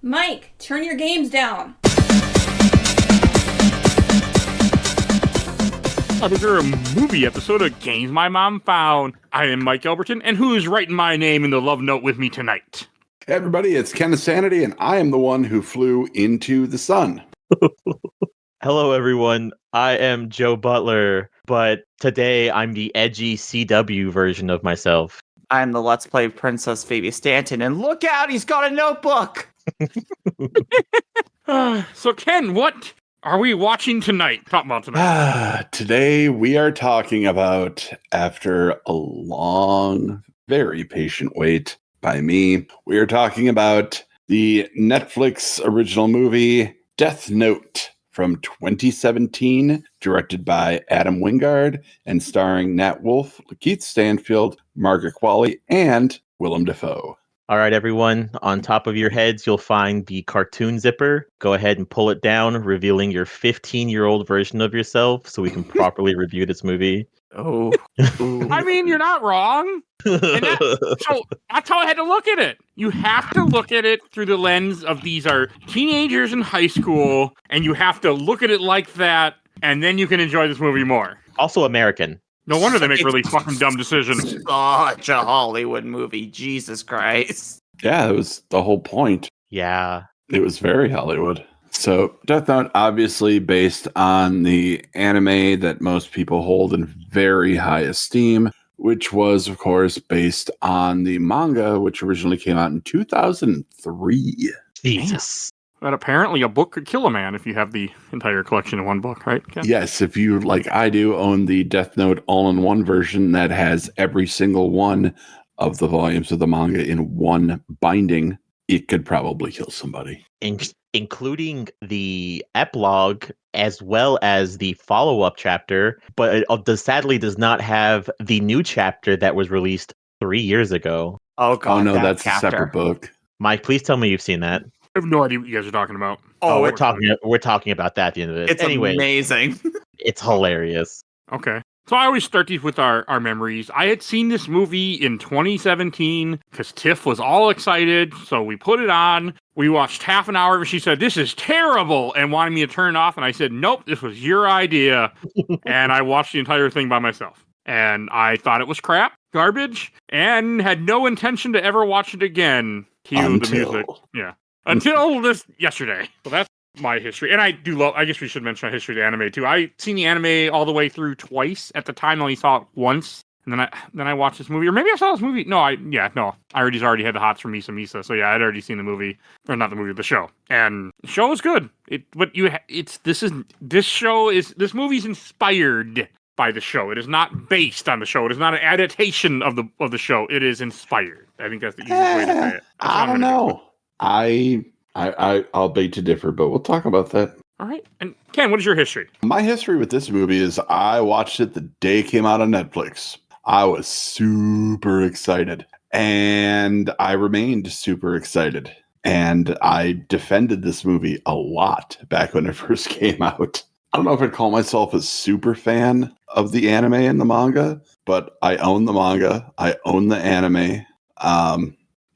Mike, turn your games down. This is a movie episode of Games My Mom Found. I am Mike Albertin, and who is writing my name in the love note with me tonight? Hey everybody, it's Kenneth Sanity, and I am the one who flew into the sun. Hello, everyone. I am Joe Butler, but today I'm the edgy CW version of myself. I'm the Let's Play Princess Phoebe Stanton, and look out, he's got a notebook! So, Ken, what are we watching tonight? Talk about tonight. Today we are talking about, after a long, very patient wait by me, we are talking about the Netflix original movie Death Note from 2017, directed by Adam Wingard and starring Nat Wolff, Lakeith Stanfield, Margaret Qualley, and Willem Dafoe. All right, everyone. On top of your heads, you'll find the cartoon zipper. Go ahead and pull it down, revealing your 15-year-old version of yourself so we can properly review this movie. Oh. I mean, you're not wrong. So that's how I had to look at it. You have to look at it through the lens of these are teenagers in high school, and you have to look at it like that, and then you can enjoy this movie more. Also American. No wonder they make really fucking dumb decisions. Such a Hollywood movie, Jesus Christ. Yeah, that was the whole point. Yeah. It was very Hollywood. So, Death Note, obviously based on the anime that most people hold in very high esteem, which was, of course, based on the manga, which originally came out in 2003. Jesus. But apparently a book could kill a man if you have the entire collection in one book, right, Ken? Yes, if you, like I do, own the Death Note all-in-one version that has every single one of the volumes of the manga in one binding, it could probably kill somebody. Including the epilogue as well as the follow-up chapter, but it sadly does not have the new chapter that was released 3 years ago. Oh, God. Oh, no, that that's chapter. a separate book. Mike, please tell me you've seen that. I have no idea what you guys are talking about. Oh, we're talking about that at the end of this. It's anyway, amazing. it's hilarious. Okay. So I always start these with our memories. I had seen this movie in 2017 because Tiff was all excited. So we put it on. We watched half an hour. She said, "This is terrible," and wanted me to turn it off. And I said, "Nope, this was your idea." And I watched the entire thing by myself. And I thought it was crap, garbage, and had no intention to ever watch it again. Cue the music. Yeah. Until this yesterday. So that's my history. And I do love, I guess we should mention my history of the anime too. I seen the anime all the way through twice. At the time, I only saw it once. And then I watched this movie. Or maybe I saw this movie. I already had the hots from Misa. So yeah, I'd already seen the movie. Or not the movie, the show. And the show is good. This movie's inspired by the show. It is not based on the show. It is not an adaptation of the show. It is inspired. I think that's the easiest way to say it. I don't know. I'll beg to differ, but we'll talk about that. All right. And Ken, what is your history? My history with this movie is I watched it the day it came out on Netflix. I was super excited, and I remained super excited. And I defended this movie a lot back when it first came out. I don't know if I'd call myself a super fan of the anime and the manga, but I own the manga. I own the anime.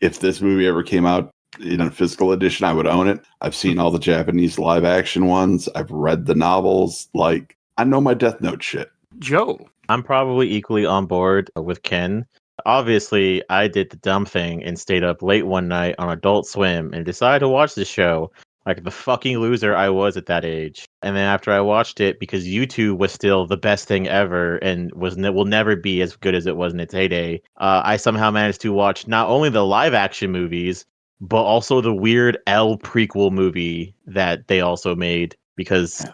If this movie ever came out in a physical edition, I would own it. I've seen all the Japanese live action ones. I've read the novels. Like, I know my Death Note shit. Joe. I'm probably equally on board with Ken. Obviously, I did the dumb thing and stayed up late one night on Adult Swim and decided to watch the show like the fucking loser I was at that age. And then after I watched it, because YouTube was still the best thing ever and will never be as good as it was in its heyday, I somehow managed to watch not only the live action movies, but also the weird L prequel movie that they also made, because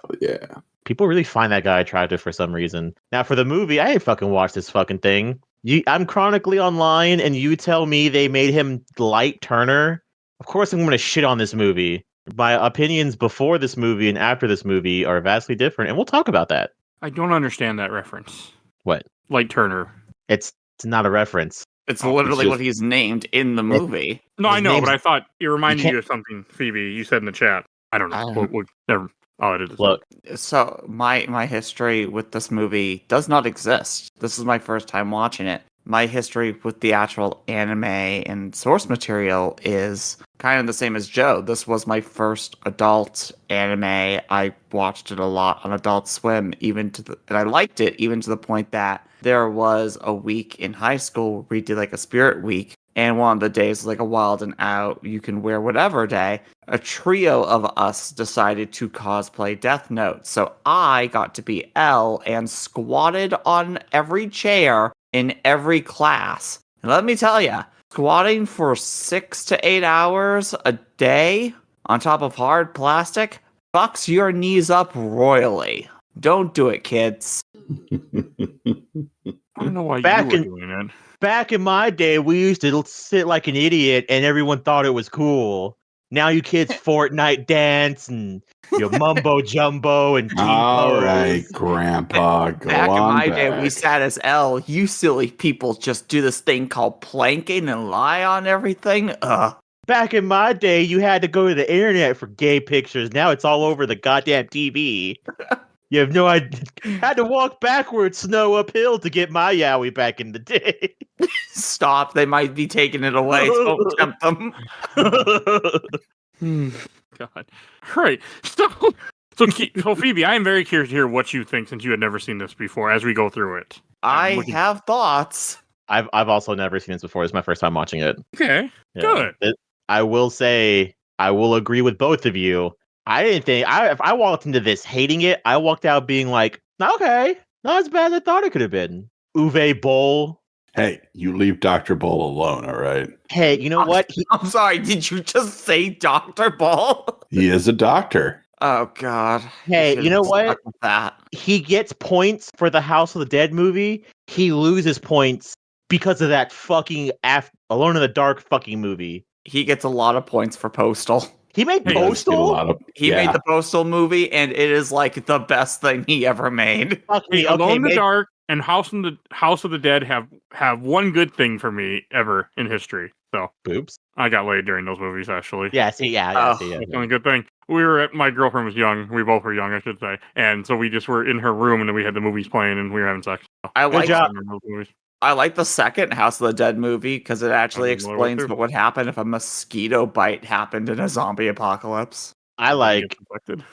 people really find that guy attractive for some reason. Now, for the movie, I ain't fucking watched this fucking thing. I'm chronically online, and you tell me they made him Light Turner? Of course I'm going to shit on this movie. My opinions before this movie and after this movie are vastly different, and we'll talk about that. I don't understand that reference. What? Light Turner. It's not a reference. It's literally what he's named in the movie. No, I know, but I thought it reminded you of something, Phoebe, you said in the chat. I don't know. I'll edit this. Look. So my history with this movie does not exist. This is my first time watching it. my history with the actual anime and source material is kind of the same as Joe. This was my first adult anime. I watched it a lot on Adult Swim, and I liked it even to the point that there was a week in high school where we did like a spirit week. And one of the days was like a wild and out, you can wear whatever day. A trio of us decided to cosplay Death Note. So I got to be L and squatted on every chair in every class. And let me tell you, squatting for 6 to 8 hours a day on top of hard plastic fucks your knees up royally. Don't do it, kids. I don't know why Back you were in- doing it. Back in my day, we used to sit like an idiot, and everyone thought it was cool. Now you kids Fortnite dance and mumbo jumbo and All T-pose. right, Grandpa, go Back in on my back. day, we sat as L. You silly people just do this thing called planking and lie on everything. Ugh. Back in my day, you had to go to the internet for gay pictures. Now it's all over the goddamn TV. You have no idea. Had to walk backwards, snow uphill to get my yaoi back in the day. Stop. They might be taking it away. Don't tempt them. God. All right. So Phoebe, I am very curious to hear what you think since you had never seen this before as we go through it. I have thoughts. I've also never seen this before. It's my first time watching it. Okay. Yeah. Good. I will say I will agree with both of you. I didn't think if I walked into this hating it, I walked out being like, okay, not as bad as I thought it could have been. Uwe Boll. Hey, you leave Dr. Bull alone, all right? Hey, you know what? I'm sorry. Did you just say Dr. Ball? He is a doctor. Oh, God. Hey, you know what? Stuck with that. He gets points for the House of the Dead movie. He loses points because of that fucking Alone in the Dark fucking movie. He gets a lot of points for Postal. He made He does get a Postal? lot of- He yeah. made the Postal movie, and it is like the best thing he ever made. Fuck me. Alone in the maybe- Dark and House of the Dead have one good thing for me ever in history. So Boobs. I got laid during those movies actually. Yeah, see, yeah. Oh. See, yeah. That's the only good thing. My girlfriend was young. We both were young, I should say. And so we just were in her room and then we had the movies playing and we were having sex. So, I like job. those movies. I like the second House of the Dead movie because it actually I love it explains too. what would happen if a mosquito bite happened in a zombie apocalypse. I like Get infected.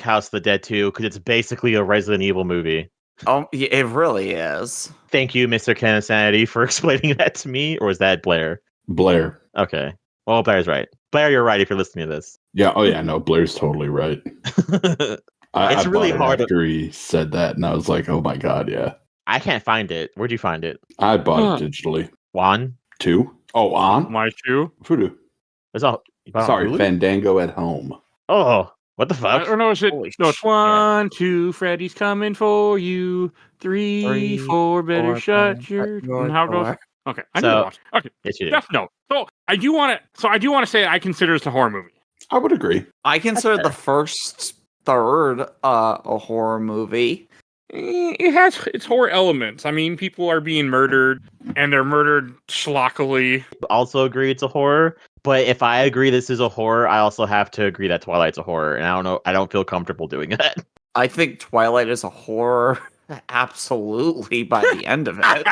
House of the Dead too because it's basically a Resident Evil movie. Oh, yeah, it really is. Thank you, Mr. Kenneth Sanity, for explaining that to me. Or is that Blair? Blair. Okay. Well, Blair's right. Blair, you're right if you're listening to this. Yeah, oh yeah, no, Blair's totally right. I It's really bought it hard to- after he said that, and I was like, oh my god, yeah. I can't find it. Where'd you find it? I bought it digitally. Juan? Two? Oh, on? My shoe. Voodoo. It's all. you bought it on Sorry, Hulu? Fandango at home. Oh, what the I fuck? don't know. It's Holy it's shit. 1, 2, Freddy's coming for you. 3, 3, 4, better 4, shut better your. And how it goes? door. Okay, I need So- to watch. Okay, Yes, you did. Death Note. So I do want to say I consider this a horror movie. I would agree. I consider fair. the first third a horror movie. It has its horror elements. I mean, people are being murdered, and they're murdered schlockily. Also agree it's a horror. But if I agree this is a horror, I also have to agree that Twilight's a horror. And I don't know. I don't feel comfortable doing that. I think Twilight is a horror absolutely by the end of it.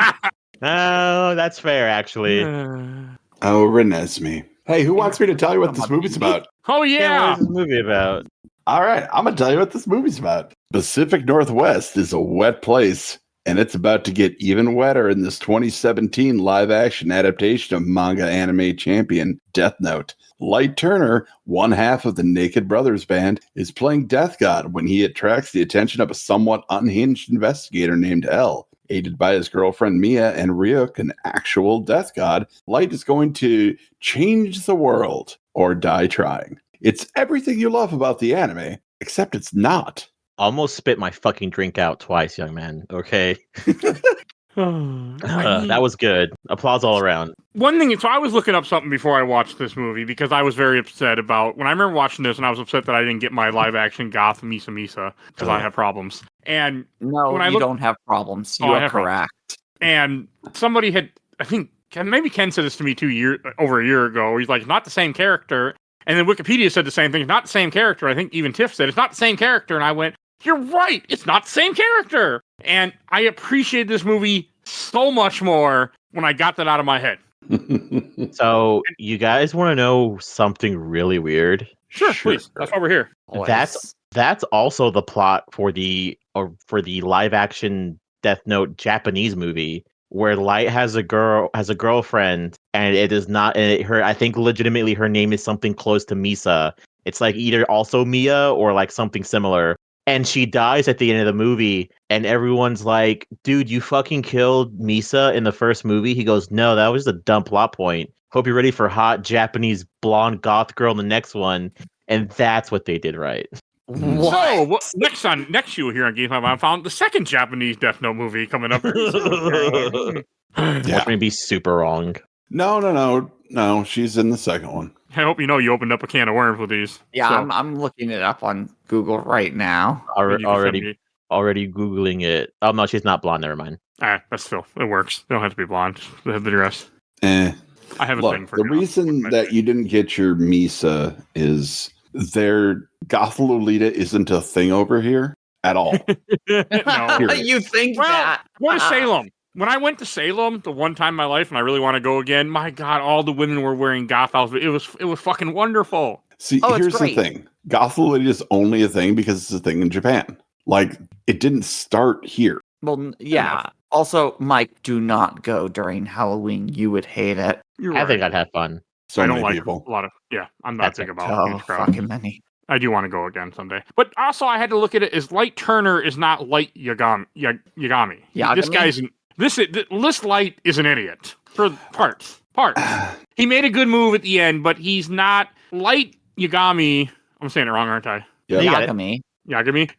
Oh, that's fair, actually. Oh, Renesmee. Hey, who wants me to tell you what this movie's about? Oh Yeah, yeah. what is this movie about? All right, I'm going to tell you what this movie's about. Pacific Northwest is a wet place, and it's about to get even wetter in this 2017 live-action adaptation of manga anime champion Death Note. Light Turner, one half of the Naked Brothers band, is playing Death God when he attracts the attention of a somewhat unhinged investigator named L. Aided by his girlfriend Mia and Ryuk, an actual Death God, Light is going to change the world or die trying. It's everything you love about the anime, except it's not. Almost spit my fucking drink out twice, young man. Okay. That was good. Applause all around. One thing, so I was looking up something before I watched this movie because I was very upset about when I remember watching this, and I was upset that I didn't get my live action goth Misa Misa because I have problems. And No, When I you look- don't have problems. Oh, You I are have problems. correct. somebody had, I think maybe Ken said this to me over a year ago. He's like, it's not the same character. And then Wikipedia said the same thing. It's not the same character. I think even Tiff said it's not the same character. And I went, you're right. It's not the same character. And I appreciated this movie so so much more when I got that out of my head. So you guys want to know something really weird? Sure, please. That's why we're here. That's also the plot for the live action Death Note Japanese movie where Light has a girlfriend, and it is not her. I think legitimately her name is something close to Misa. It's like either also Mia or like something similar. And she dies at the end of the movie, and everyone's like, dude, you fucking killed Misa in the first movie? He goes, no, that was a dumb plot point. Hope you're ready for hot Japanese blonde goth girl in the next one. And that's what they did right. So, next you here on Game 5, I found the second Japanese Death Note movie coming up. Which may be super wrong. No. She's in the second one. I hope you know you opened up a can of worms with these. Yeah, So, I'm looking it up on Google right now. Already Googling it. Oh, no, she's not blonde. Never mind. That's still, it works. They don't have to be blonde. They have the dress. I have a thing for the reason that you didn't get your Misa is their Goth Lolita isn't a thing over here at all. No. You think that? Go to Salem. When I went to Salem the one time in my life, and I really want to go again, my God, all the women were wearing goth outfits. It was fucking wonderful. See, here's the thing. Goth Lolita is only a thing because it's a thing in Japan. Like, it didn't start here. Well, yeah. Also, Mike, do not go during Halloween. You would hate it. I think I'd have fun. So I don't many like people. a lot of, I'm not big about Oh, huge crowds. fucking many. I do want to go again someday. But also, I had to look at it as Light Turner is not Light Yagami. This guy's this Light is an idiot for parts. He made a good move at the end, but he's not Light Yagami. I'm saying it wrong, aren't I? Yeah. Yagami.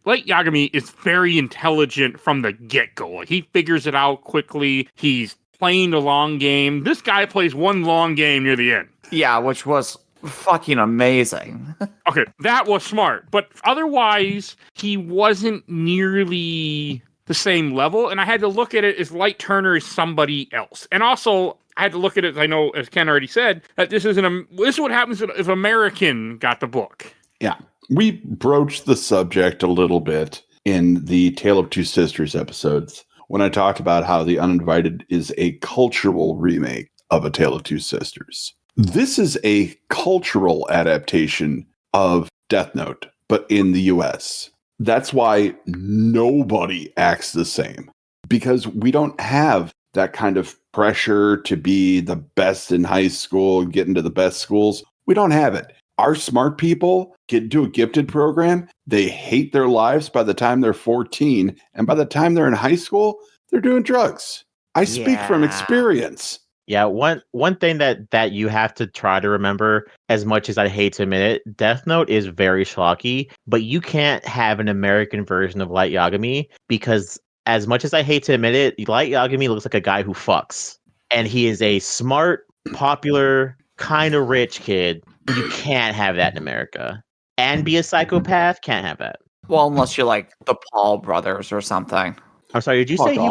Light Yagami is very intelligent from the get-go. Like, he figures it out quickly. He's playing the long game. This guy plays one long game near the end. Yeah, which was fucking amazing. Okay, that was smart. But otherwise, he wasn't nearly the same level. And I had to look at it as Light Turner is somebody else. And also, I had to look at it, I know, as Ken already said, that this is what happens if American got the book. Yeah. We broached the subject a little bit in the Tale of Two Sisters episodes when I talked about how The Uninvited is a cultural remake of A Tale of Two Sisters. This is a cultural adaptation of Death Note, but in the US. That's why nobody acts the same, because we don't have that kind of pressure to be the best in high school and get into the best schools. We don't have it. Our smart people get into a gifted program. They hate their lives by the time they're 14. And by the time they're in high school, they're doing drugs. I speak from experience. Yeah, one thing that you have to try to remember, as much as I hate to admit it, Death Note is very schlocky, but you can't have an American version of Light Yagami because, as much as I hate to admit it, Light Yagami looks like a guy who fucks. And he is a smart, popular, kind of rich kid. You can't have that in America. And be a psychopath, can't have that. Well, unless you're like the Paul brothers or something. I'm sorry, did you say he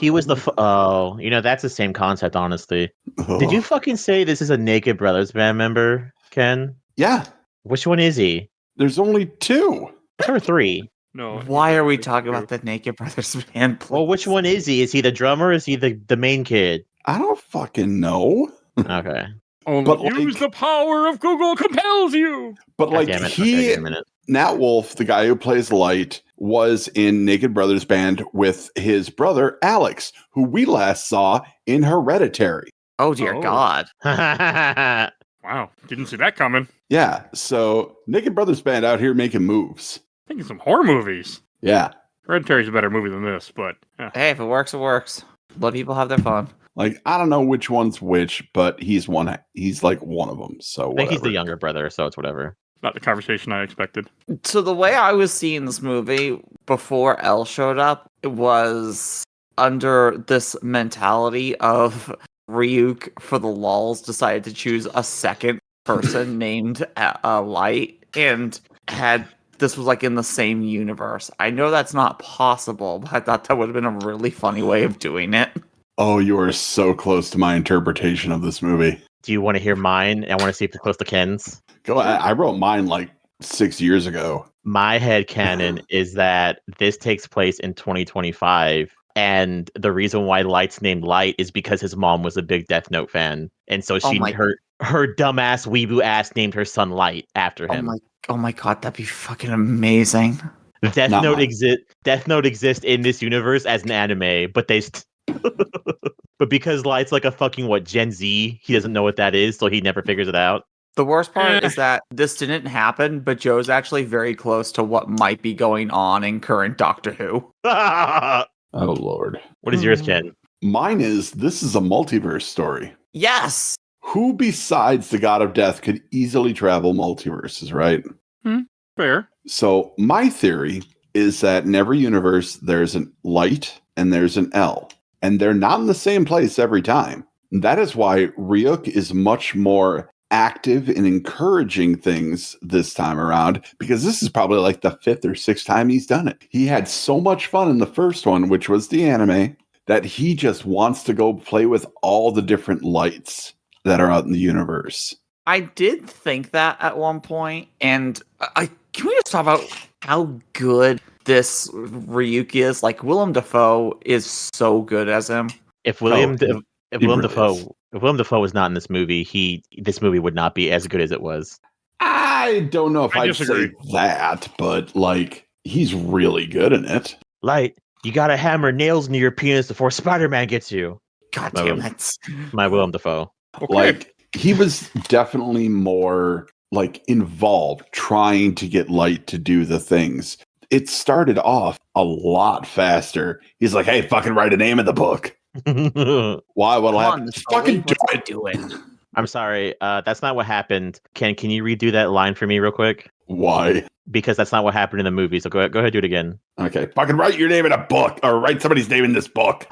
was the... Oh, that's the same concept, honestly. Oh. Did you fucking say this is a Naked Brothers band member, Ken? Yeah. Which one is he? There's only two. Or three? No. Why are we talking about the Naked Brothers band? Please? Well, which one is he? Is he the drummer or is he the main kid? I don't fucking know. Okay. Only use the power of Google compels you. But God damn it. Okay, wait a minute. Nat Wolff, the guy who plays Light, was in Naked Brothers band with his brother Alex, who we last saw in Hereditary. Oh dear God! Wow, didn't see that coming. Yeah, so Naked Brothers band out here making moves. Thinking some horror movies. Yeah, Hereditary's a better movie than this, but Hey, if it works, it works. Let people have their fun. like I don't know which one's which, but he's like one of them. So I think he's the younger brother, so it's whatever. not the conversation I expected. So the way I was seeing this movie before Elle showed up, it was under this mentality of Ryuk, for the lulz, decided to choose a second person named Light, and this was like in the same universe. I know that's not possible, but I thought that would have been a really funny way of doing it. Oh, you are so close to my interpretation of this movie. Do you want to hear mine? I want to see if it's close to Ken's. Go. I wrote mine like 6 years ago. My headcanon is that this takes place in 2025. And the reason why Light's named Light is because his mom was a big Death Note fan. And so her dumbass weeaboo ass named her son Light after him. Oh my god, that'd be fucking amazing. Death Note exists in this universe as an anime, but but because Light's like a fucking Gen Z, he doesn't know what that is, so he never figures it out. The worst part is that this didn't happen, but Joe's actually very close to what might be going on in current Doctor Who. Oh, Lord. What is yours, Ken? Mine is, this is a multiverse story. Yes! Who besides the God of Death could easily travel multiverses, right? Fair. So my theory is that in every universe, there's an Light and there's an L. And they're not in the same place every time. That is why Ryuk is much more active in encouraging things this time around, because this is probably like the 5th or 6th time he's done it. He had so much fun in the first one, which was the anime, that he just wants to go play with all the different lights that are out in the universe. I did think that at one point, and can we just talk about how good this Ryuk is? Like, Willem Dafoe is so good as him. If Willem Dafoe was not in this movie, this movie would not be as good as it was. I don't know if I'd disagree. say that, but like, he's really good in it. Light, you gotta hammer nails into your penis before Spider-Man gets you. God damn it. My Willem Dafoe. Okay. Like, he was definitely more like involved trying to get Light to do the things. It started off a lot faster. He's like, hey, fucking write a name in the book. Why would I have to fucking do it? I'm sorry, that's not what happened. Can you redo that line for me real quick? Why? Because that's not what happened in the movie. So go ahead, do it again. Okay, fucking write your name in a book, or write somebody's name in this book.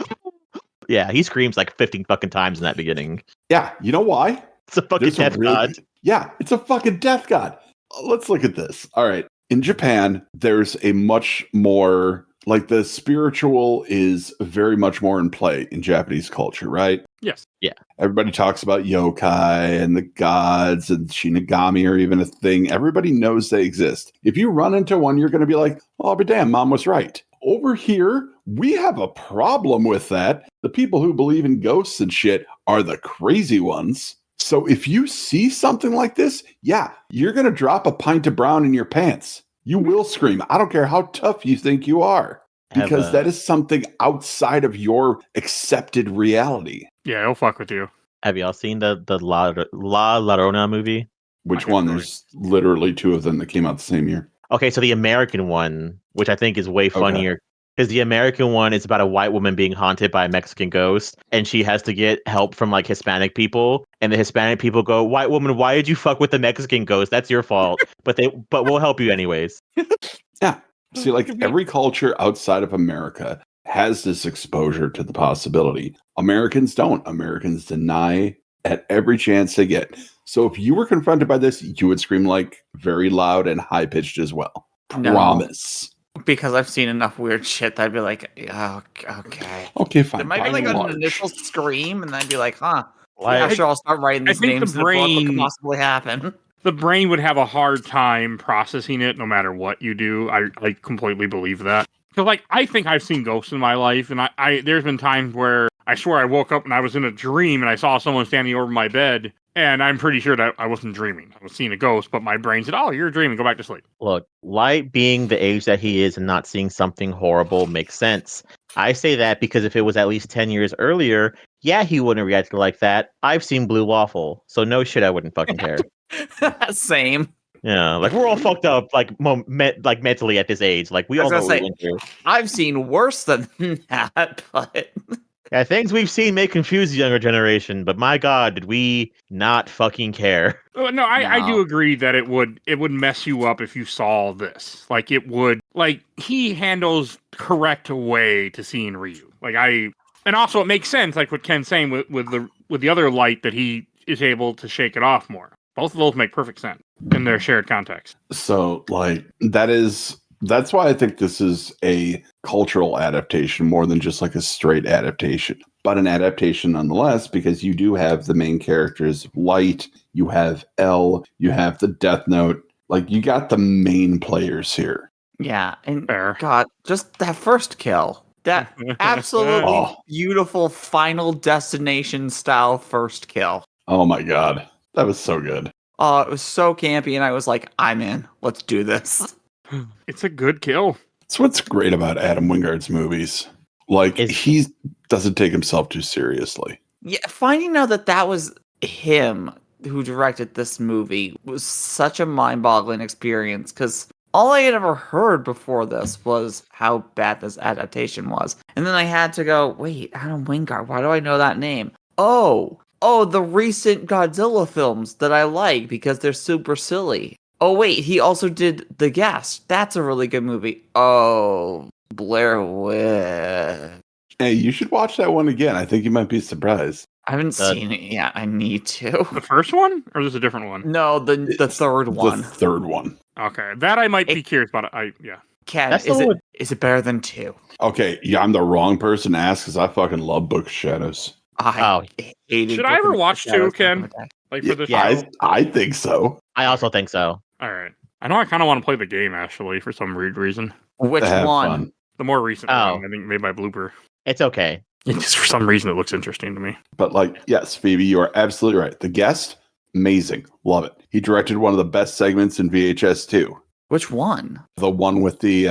Yeah, he screams like 15 fucking times in that beginning. Yeah, you know why? It's a fucking death god. Yeah, it's a fucking death god. Let's look at this. All right. In Japan, there's a much more, like, the spiritual is very much more in play in Japanese culture, right? Yes. Yeah. Everybody talks about yokai and the gods, and Shinigami are even a thing. Everybody knows they exist. If you run into one, you're going to be like, oh, I'll be damned, mom was right. Over here, we have a problem with that. The people who believe in ghosts and shit are the crazy ones. So if you see something like this, yeah, you're going to drop a pint of brown in your pants. You will scream. I don't care how tough you think you are, because that is something outside of your accepted reality. Yeah, he'll fuck with you. Have y'all seen the La Llorona movie? Which one? There's literally 2 of them that came out the same year. Okay, so the American one, which I think is way funnier. Because the American one is about a white woman being haunted by a Mexican ghost, and she has to get help from like Hispanic people, and the Hispanic people go, "White woman, why did you fuck with the Mexican ghost? That's your fault." But we'll help you anyways. Yeah. See, like, every culture outside of America has this exposure to the possibility. Americans don't. Americans deny at every chance they get. So if you were confronted by this, you would scream like very loud and high pitched as well. No. Promise. Because I've seen enough weird shit that I'd be like, oh, okay. Okay, fine. There might be like an initial scream, and I'd be like, huh. Like, Yeah, sure, I'll start writing these names in the book. What could possibly happen? The brain would have a hard time processing it no matter what you do. I completely believe that. Because, like, I think I've seen ghosts in my life, and there's been times where I swear I woke up and I was in a dream and I saw someone standing over my bed, and I'm pretty sure that I wasn't dreaming. I was seeing a ghost, but my brain said, oh, you're dreaming, go back to sleep. Look, Light being the age that he is and not seeing something horrible makes sense. I say that because if it was at least 10 years earlier, yeah, he wouldn't have reacted like that. I've seen Blue Waffle, so no shit, I wouldn't fucking care. Same. Yeah, like, we're all fucked up, like, mentally at this age. Like, we all know what we went through. I've seen worse than that, but... Yeah, things we've seen may confuse the younger generation, but my God, did we not fucking care? No, I do agree that it would mess you up if you saw this. Like, it would, like, he handles correct way to seeing Ryu. And also it makes sense, like what Ken's saying with the other light, that he is able to shake it off more. Both of those make perfect sense in their shared context. So, like, that's why I think this is a cultural adaptation more than just like a straight adaptation. But an adaptation nonetheless, because you do have the main characters, Light, you have L, you have the Death Note. Like, you got the main players here. Yeah, and Fair. God, just that first kill. That absolutely Oh. beautiful Final Destination style first kill. Oh my god. That was so good. Oh, it was so campy, and I was like, I'm in. Let's do this. It's a good kill. That's what's great about Adam Wingard's movies. Like, he doesn't take himself too seriously. Yeah, finding out that that was him who directed this movie was such a mind-boggling experience, because all I had ever heard before this was how bad this adaptation was. And then I had to go, wait, Adam Wingard, why do I know that name? Oh, the recent Godzilla films that I like because they're super silly. Oh, wait, he also did The Guest. That's a really good movie. Oh, Blair Witch. Hey, you should watch that one again. I think you might be surprised. I haven't seen it yet. I need to. The first one, or is this a different one? No, the third one. The third one. Okay, that I might be curious about. Ken, That's is it better than 2? Okay, yeah, I'm the wrong person to ask because I fucking love Book of Shadows. I hated. Should I ever watch 2, Ken? Like for the show? I think so. I also think so. All right. I know I kind of want to play the game, actually, for some weird reason. Which Have one? fun. The more recent Oh. one, I think made by Blooper. It's okay. Just for some reason, it looks interesting to me. But like, yes, Phoebe, you are absolutely right. The Guest, amazing. Love it. He directed one of the best segments in VHS 2. Which one? The one with the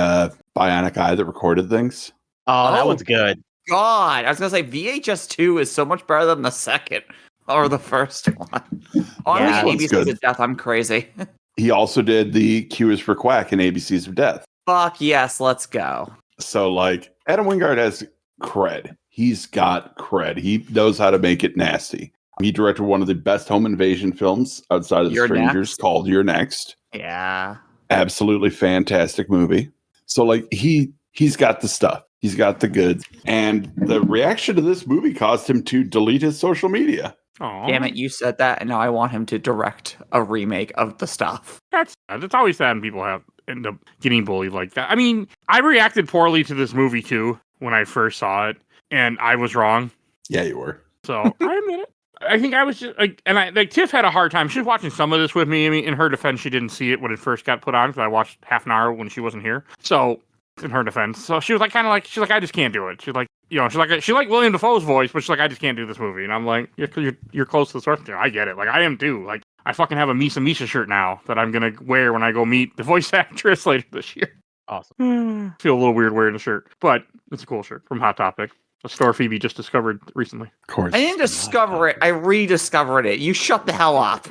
bionic eye that recorded things. Oh, that Oh. one's good. God, I was gonna say VHS 2 is so much better than the second or the first one. Honestly, one's ABC's good. of Death, I'm crazy. He also did the Q is for Quack and ABCs of Death. Fuck yes, let's go. So like, Adam Wingard has cred. He's got cred. He knows how to make it nasty. He directed one of the best home invasion films outside of The You're Strangers Next? called You're Next. Yeah. Absolutely fantastic movie. So like he's got the stuff. He's got the goods. And the reaction to this movie caused him to delete his social media. Oh, Damn it, you said that, and now I want him to direct a remake of the stuff. That's sad. It's always sad when people end up getting bullied like that. I mean, I reacted poorly to this movie too when I first saw it, and I was wrong. Yeah, you were. So I admit it. I think I was just like, Tiff had a hard time. She was watching some of this with me. I mean, in her defense, she didn't see it when it first got put on because I watched half an hour when she wasn't here. So, in her defense, so she was like, I just can't do it. She's like, she liked William Dafoe's voice, but she's like, I just can't do this movie. And I'm like, you're close to the source material. I get it. Like, I am too. Like, I fucking have a Misa shirt now that I'm gonna wear when I go meet the voice actress later this year. Awesome. Feel a little weird wearing the shirt, but it's a cool shirt from Hot Topic. A store Phoebe just discovered recently. Of course. I didn't discover it, I rediscovered it. You shut the hell up.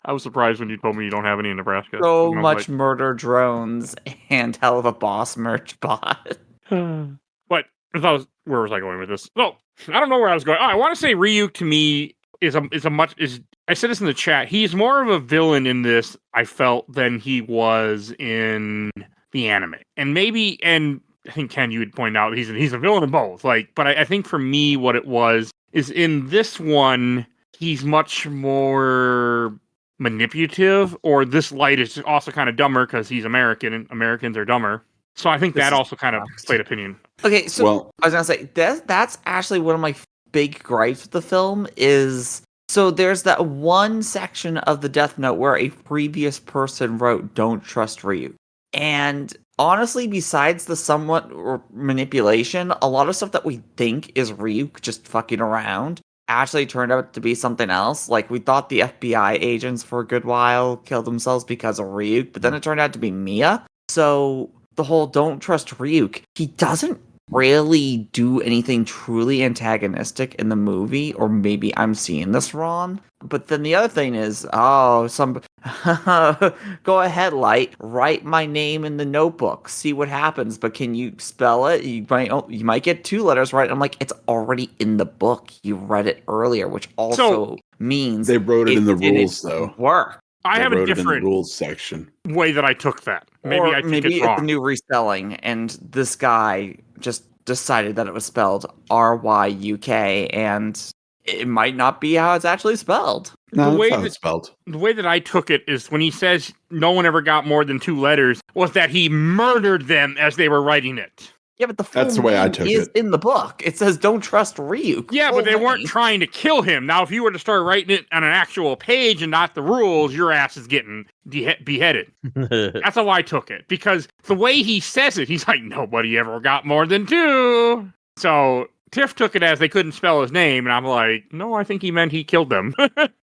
I was surprised when you told me you don't have any in Nebraska. So And I was much murder drones and Hell of a Boss merch bot. But where was I going with this? Oh, I don't know where I was going. Oh, I want to say Ryuk to me is I said this in the chat. He's more of a villain in this, I felt, than he was in the anime. And I think Ken, you would point out he's a villain in both. Like, but I think for me, what it was is in this one, he's much more manipulative, or this light is also kind of dumber because he's American and Americans are dumber. So I think that also kind of played opinion. Okay, so Well, I was gonna say that's actually one of my big gripes with the film is so there's that one section of the Death Note where a previous person wrote "Don't trust Ryuk," and honestly, besides the somewhat manipulation, a lot of stuff that we think is Ryuk just fucking around actually turned out to be something else. Like, we thought the FBI agents for a good while killed themselves because of Ryuk, but then it turned out to be Mia. So the whole don't trust Ryuk, he doesn't really do anything truly antagonistic in the movie, or maybe I'm seeing this wrong. But then the other thing is, go ahead, Light, write my name in the notebook, see what happens, but can you spell it? You might get 2 letters right. I'm like, it's already in the book. You read it earlier, which also means they wrote it in the didn't rules, though. Work. I They have a wrote it in the different rules section. way that I took that. Maybe I think maybe it's wrong. a new reselling, and this guy just decided that it was spelled RYUK, and it might not be how it's actually spelled. No, The way that's how that- it's spelled. The way that I took it is when he says no one ever got more than 2 letters, was that he murdered them as they were writing it. Yeah, but the full That's the way I name took is it. in the book. It says don't trust Ryuk. Yeah, Full but they weren't name. trying to kill him. Now, if you were to start writing it on an actual page and not the rules, your ass is getting beheaded. That's how I took it. Because the way he says it, he's like, nobody ever got more than 2. So Tiff took it as they couldn't spell his name, and I'm like, no, I think he meant he killed them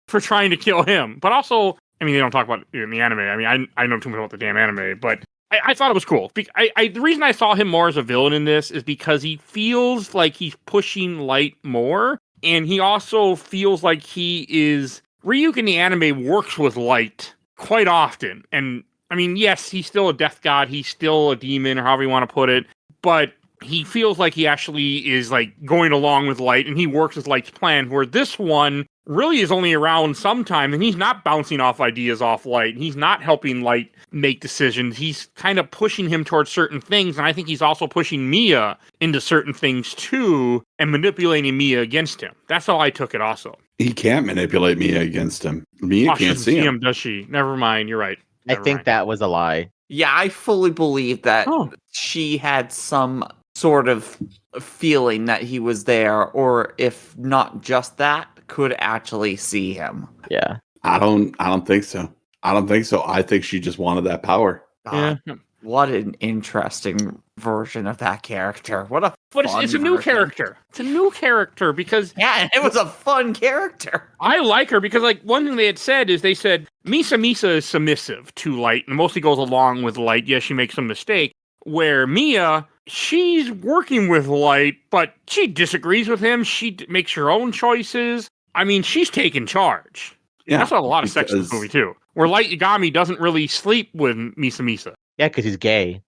for trying to kill him. But also, I mean, they don't talk about it in the anime. I mean, I know too much about the damn anime, but I thought it was cool. The reason I saw him more as a villain in this is because he feels like he's pushing Light more, and he also feels like he is... Ryuk in the anime works with Light quite often. And, I mean, yes, he's still a death god, he's still a demon, or however you want to put it, but he feels like he actually is, like, going along with Light, and he works with Light's plan, where this one really is only around sometime, and he's not bouncing off ideas off Light. He's not helping Light make decisions. He's kind of pushing him towards certain things, and I think he's also pushing Mia into certain things too, and manipulating Mia against him. That's how I took it also. He can't manipulate Mia against him. Mia She can't doesn't see him. does she? Never mind, you're right. I think that was a lie. Yeah, I fully believe that she had some sort of feeling that he was there, or if not just that, could actually see him. Yeah. I don't think so. I think she just wanted that power. God, what an interesting version of that character. What a But fun it's a new version. character. It's a new character because... Yeah, it was a fun character. I like her because, like, one thing they had said is they said Misa is submissive to Light and mostly goes along with Light. Yes, she makes some mistake. Where Mia, she's working with Light, but she disagrees with him. She makes her own choices. I mean, she's taking charge. Yeah, that's a lot of sex in this movie, too. Where Light Yagami doesn't really sleep with Misa. Yeah, because he's gay.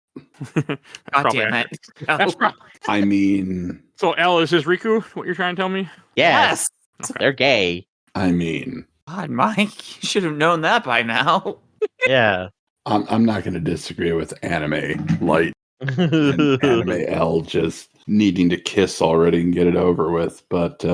God damn it. That's I mean... So, L, is this Riku, what you're trying to tell me? Yes. Okay. They're gay. I mean... God, Mike, you should have known that by now. Yeah. I'm not going to disagree with anime Light and anime L just needing to kiss already and get it over with. But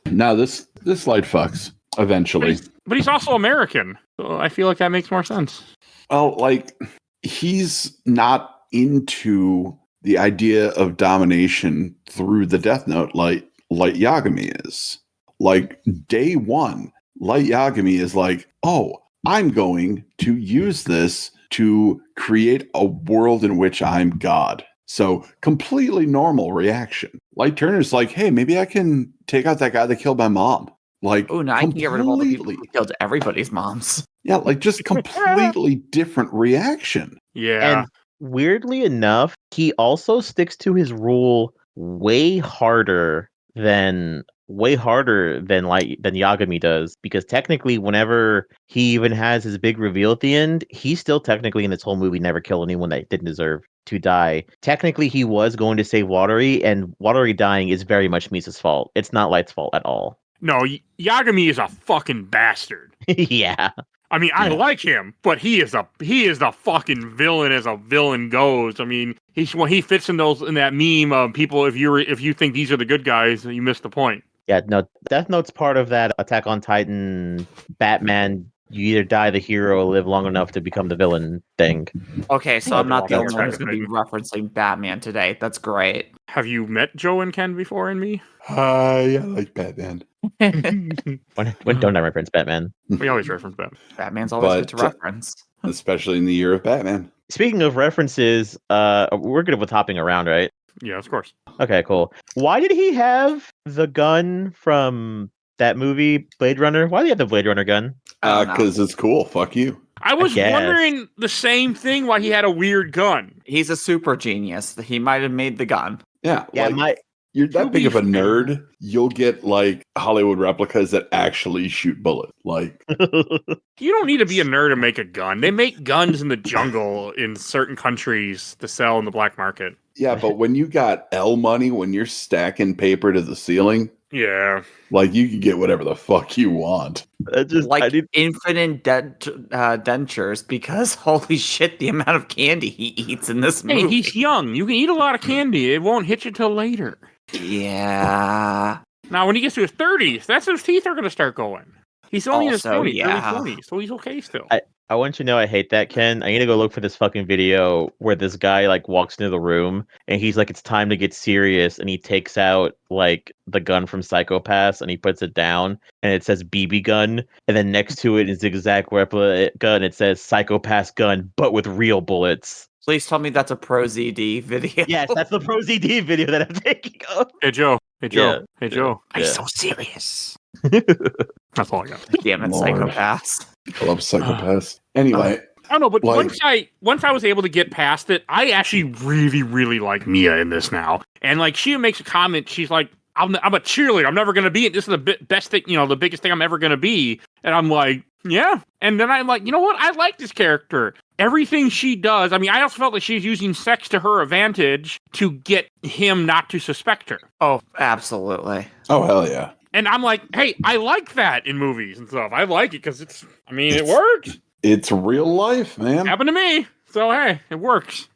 no, this Light fucks eventually. But he's also American, so I feel like that makes more sense. Well, like, he's not into the idea of domination through the Death Note like Light Yagami is. Like, day one, Light Yagami is like, oh, I'm going to use this to create a world in which I'm God. So completely normal reaction. Light Turner's like, hey, maybe I can take out that guy that killed my mom. Like, Oh, now I can get rid of all the people who killed everybody's moms. Yeah, like just completely different reaction. Yeah. And weirdly enough, he also sticks to his rule way harder than Yagami does, because technically whenever he even has his big reveal at the end, he still technically in this whole movie never killed anyone that didn't deserve to die. Technically he was going to save Watery, and Watery dying is very much Misa's fault. It's not Light's fault at all. No, Yagami is a fucking bastard. Yeah. I mean, I like him, but he is the fucking villain as a villain goes. I mean, he fits in that meme of people. If you think these are the good guys, you missed the point. Yeah, no, Death Note's part of that Attack on Titan, Batman, you either die the hero or live long enough to become the villain thing. Okay, so I'm not the only one who's That's going to be referencing Batman today. That's great. Have you met Joe and Ken before and me? I like Batman. When don't I reference Batman? We always reference Batman. Batman's always good to reference. Especially in the year of Batman. Speaking of references, we're good with hopping around, right? Yeah, of course. Okay, cool. Why did he have the gun from that movie, Blade Runner? Why did he have the Blade Runner gun? Because it's cool. Fuck you. I was guess. wondering the same thing, why he had a weird gun. He's a super genius. He might have made the gun. Yeah. Yeah, like, you're To that big be of a fair- nerd, you'll get like Hollywood replicas that actually shoot bullets. Like, You don't need to be a nerd to make a gun. They make guns in the jungle in certain countries to sell in the black market. yeah, but when you got L money, when you're stacking paper to the ceiling, Yeah. like you can get whatever the fuck you want. Like infinite dentures, because holy shit, the amount of candy he eats in this movie. Hey, he's young. You can eat a lot of candy. It won't hit you till later. Yeah. Now, when he gets to his 30s, that's when his teeth are going to start going. He's only Also, in his 20s, yeah. early 20s, so he's okay still. I want you to know I hate that, Ken. I need to go look for this fucking video where this guy like walks into the room and he's like, "It's time to get serious," and he takes out like the gun from Psychopaths and he puts it down and it says BB gun, and then next to it is the exact replica gun. It says Psychopaths gun, but with real bullets. Please tell me that's a Pro ZD video. Yes, that's the Pro ZD video that I'm taking of. Hey Joe. Hey Joe. Yeah. Hey Joe. I'm Yeah. so serious. That's all I got. Damn it, Lord. Psychopaths. I love Psychopaths. Anyway, I don't know, but Like- once I was able to get past it, I actually really, really like Mia in this now. And like she makes a comment, she's like, I'm a cheerleader. I'm never gonna be it. This is the best thing, the biggest thing I'm ever gonna be. And I'm like, yeah. And then I'm like, you know what? I like this character. Everything she does. I mean, I also felt like she's using sex to her advantage to get him not to suspect her. Oh, absolutely. oh hell yeah. And I'm like, hey, I like that in movies and stuff. I like it because it works. It's real life, man. Happened to me. So hey, it works.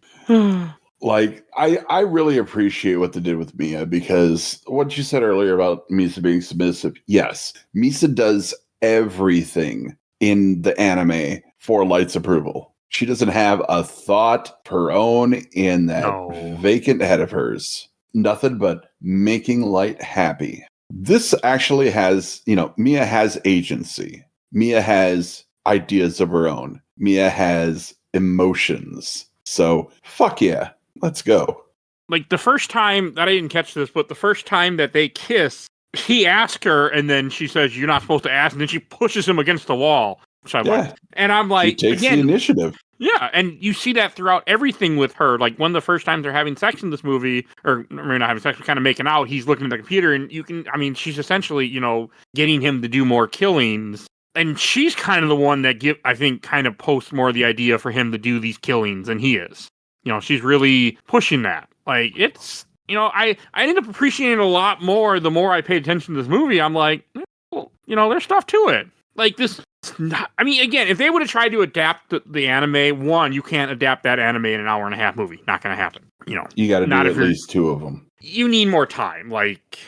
Like, I really appreciate what they did with Mia, because what you said earlier about Misa being submissive, yes, Misa does everything in the anime for Light's approval. She doesn't have a thought of her own in that No. vacant head of hers. Nothing but making Light happy. This actually has, Mia has agency. Mia has ideas of her own. Mia has emotions. So, fuck yeah. Let's go. Like the first time that I didn't catch this, but the first time that they kiss, he asks her, and then she says, "You're not supposed to ask," and then she pushes him against the wall, which I like. And I'm She like, takes the again, initiative. yeah, and you see that throughout everything with her. Like one of the first times they're having sex in this movie, or maybe not having sex, but kind of making out, he's looking at the computer, and she's essentially, getting him to do more killings. And she's kind of the one that kind of posts more of the idea for him to do these killings than he is. She's really pushing that. Like, it's, I ended up appreciating it a lot more the more I paid attention to this movie. I'm like, well, there's stuff to it. Like, this, again, if they would have tried to adapt the anime, one, you can't adapt that anime in an hour and a half movie. Not going to happen. You got to do not at if you're- least two of them. You need more time. Like,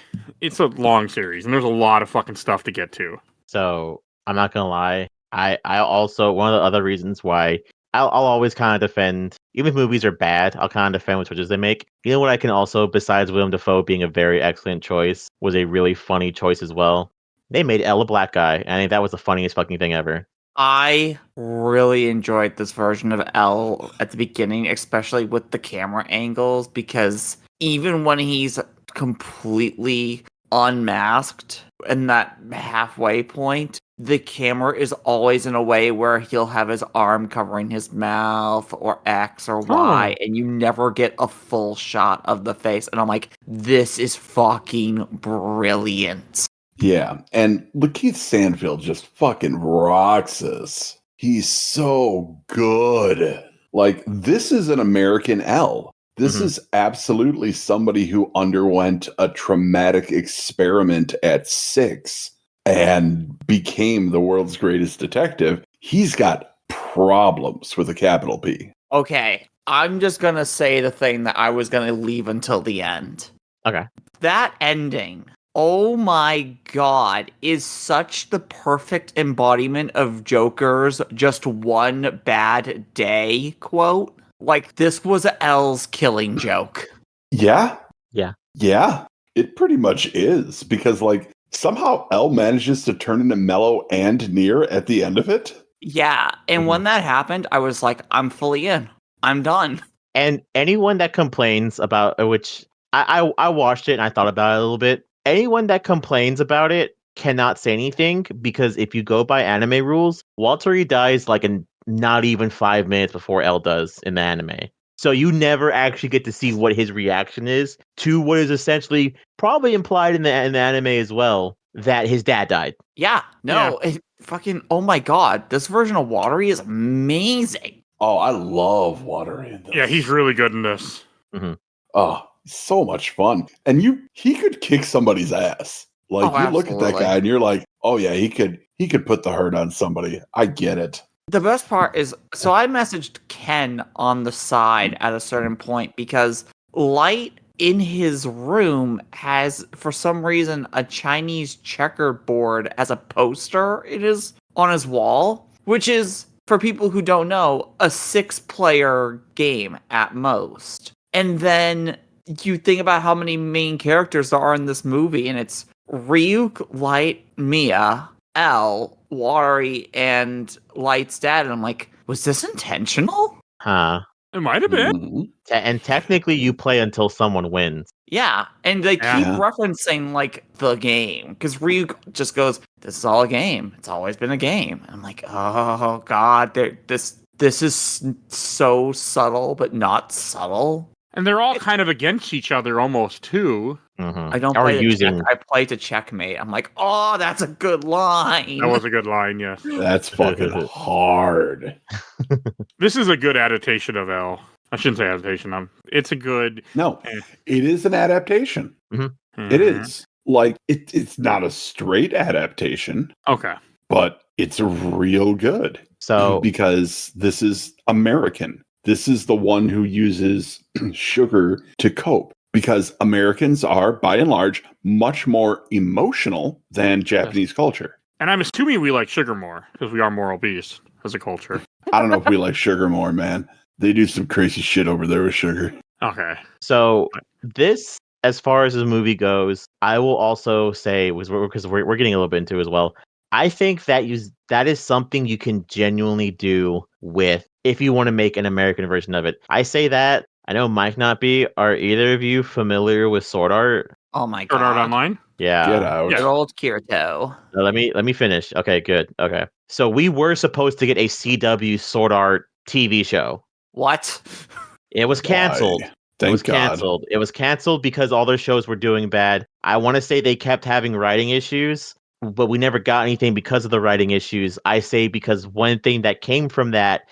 it's a long series, and there's a lot of fucking stuff to get to. So I'm not gonna lie. I also, one of the other reasons why I'll always kind of defend, even if movies are bad, I'll kind of defend what choices they make. You know what I can also, besides Willem Dafoe being a very excellent choice, was a really funny choice as well. They made Elle a black guy, and I think that was the funniest fucking thing ever. I really enjoyed this version of Elle at the beginning, especially with the camera angles, because even when he's completely unmasked in that halfway point, the camera is always in a way where he'll have his arm covering his mouth or X or Y, and you never get a full shot of the face. And I'm like, this is fucking brilliant. Yeah. And Lakeith Stanfield just fucking rocks this. He's so good. Like, this is an American Elle. This is absolutely somebody who underwent a traumatic experiment at 6 and became the world's greatest detective. He's got problems with a capital P. Okay, I'm just gonna say the thing that I was gonna leave until the end. Okay. That ending, oh my god, is such the perfect embodiment of Joker's "just one bad day" quote. Like, this was Elle's killing joke. Yeah. Yeah. Yeah. It pretty much is, because like somehow Elle manages to turn into mellow and near at the end of it. Yeah, and when that happened, I was like, I'm fully in. I'm done. And anyone that complains about, which I watched it and I thought about it a little bit. Anyone that complains about it cannot say anything, because if you go by anime rules, Walter dies like not even 5 minutes before Elle does in the anime. So you never actually get to see what his reaction is to what is essentially probably implied in the anime as well, that his dad died. Yeah, no, it fucking, oh my god, this version of Watery is amazing. Oh, I love Watery in this. Yeah, he's really good in this. Oh, so much fun. And he could kick somebody's ass. Like, Oh, you look at that absolutely. guy and you're like, oh yeah, he could put the hurt on somebody. I get it. The best part is, so I messaged Ken on the side at a certain point because Light in his room has, for some reason, a Chinese checkerboard as a poster. It is on his wall, which is for people who don't know, a 6-player game at most. And then you think about how many main characters there are in this movie, and it's Ryuk, Light, Mia, L, Wari, and Light's dad. And I'm like, was this intentional? Huh. It might have been. Mhm. And technically, you play until someone wins. Yeah, and they keep Yeah. referencing like the game because Ryuk just goes, "This is all a game. It's always been a game." I'm like, "Oh God, this is so subtle, but not subtle." And they're all kind of against each other almost too. Mhm. I don't Or play using. I play to checkmate. I'm like, "Oh, that's a good line." That was a good line, yes. That's fucking hard. This is a good adaptation of L. I shouldn't say adaptation. It's a good. No, it is an adaptation. It is. Like, it's not a straight adaptation, Okay. but it's real good. So Because this is American. This is the one who uses sugar to cope. Because Americans are, by and large, much more emotional than Japanese culture. And I'm assuming we like sugar more because we are more obese as a culture. I don't know if we like sugar more, man. They do some crazy shit over there with sugar. Okay. So this, as far as the movie goes, I will also say, because we're getting a little bit into it as well. I think that is something you can genuinely do with if you want to make an American version of it. I say that. I know Mike not be. Are either of you familiar with Sword Art? Oh my Sword Art God. Online? Yeah. Get out. Yeah. Good old Kirito. Let me finish. Okay, good. Okay. So we were supposed to get a CW Sword Art TV show. What? It was canceled. Why? Thank It was God. canceled. It was canceled because all their shows were doing bad. I want to say they kept having writing issues, but we never got anything because of the writing issues. I say because one thing that came from that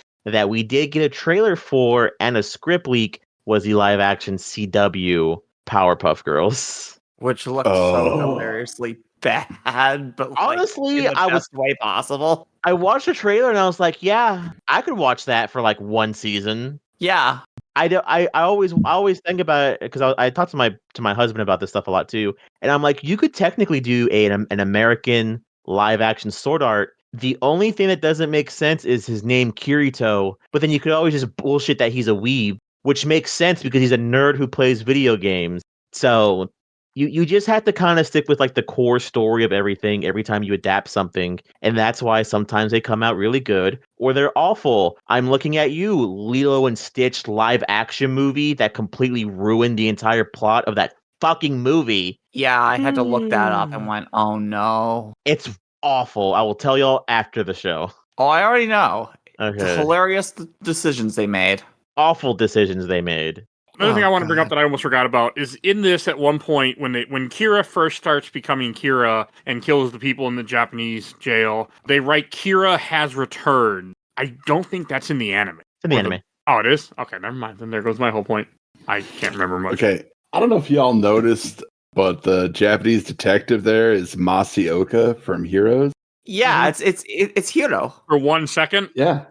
we did get a trailer for and a script leak was the live action CW Powerpuff Girls. Which looks so Oh. hilariously bad, but like, Honestly, in the I was best way possible. I watched the trailer and I was like, yeah, I could watch that for like one season. Yeah. I always think about it because I talk to my husband about this stuff a lot too, and I'm like, you could technically do an American live action Sword Art. The only thing that doesn't make sense is his name Kirito, but then you could always just bullshit that he's a weeb, which makes sense because he's a nerd who plays video games. So you just have to kind of stick with like the core story of everything every time you adapt something, and that's why sometimes they come out really good or they're awful. I'm looking at you, Lilo and Stitch live action movie that completely ruined the entire plot of that fucking movie. Yeah, I had to look that up and went, oh no. It's awful. I will tell y'all after the show. Oh, I already know. The Okay. hilarious decisions they made. Awful decisions they made. Another thing Oh, I want to bring up God. that I almost forgot about is in this at one point when Kira first starts becoming Kira and kills the people in the Japanese jail, they write Kira has returned. I don't think that's in the anime. It's in the anime. Oh, it is? Okay, never mind. Then there goes my whole point. I can't remember much. Okay. I don't know if y'all noticed, but the Japanese detective there is Masioka from Heroes. Yeah, it's Hiro. For 1 second? Yeah.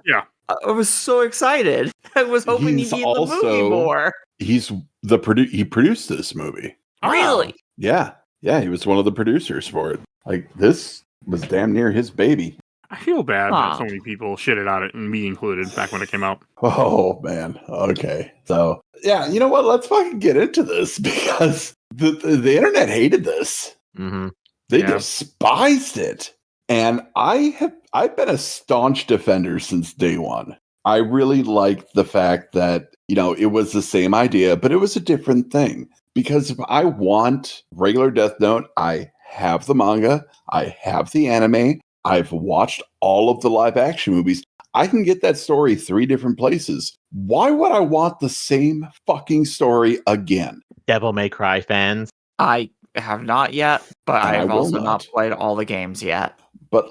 I was so excited. I was hoping He's he'd be in the movie also- more. He's he produced this movie. Really? Yeah. Yeah, he was one of the producers for it. Like, this was damn near his baby. I feel bad Huh. that so many people shitted on it, and me included, back when it came out. Oh, man. Okay. So, yeah, you know what? Let's fucking get into this because the internet hated this. Mm-hmm. They Yeah. despised it. And I've been a staunch defender since day one. I really liked the fact that, it was the same idea, but it was a different thing. Because if I want regular Death Note, I have the manga, I have the anime, I've watched all of the live action movies. I can get that story 3 different places. Why would I want the same fucking story again? Devil May Cry fans. I have not yet, but And I I've will also not. not played all the games yet. But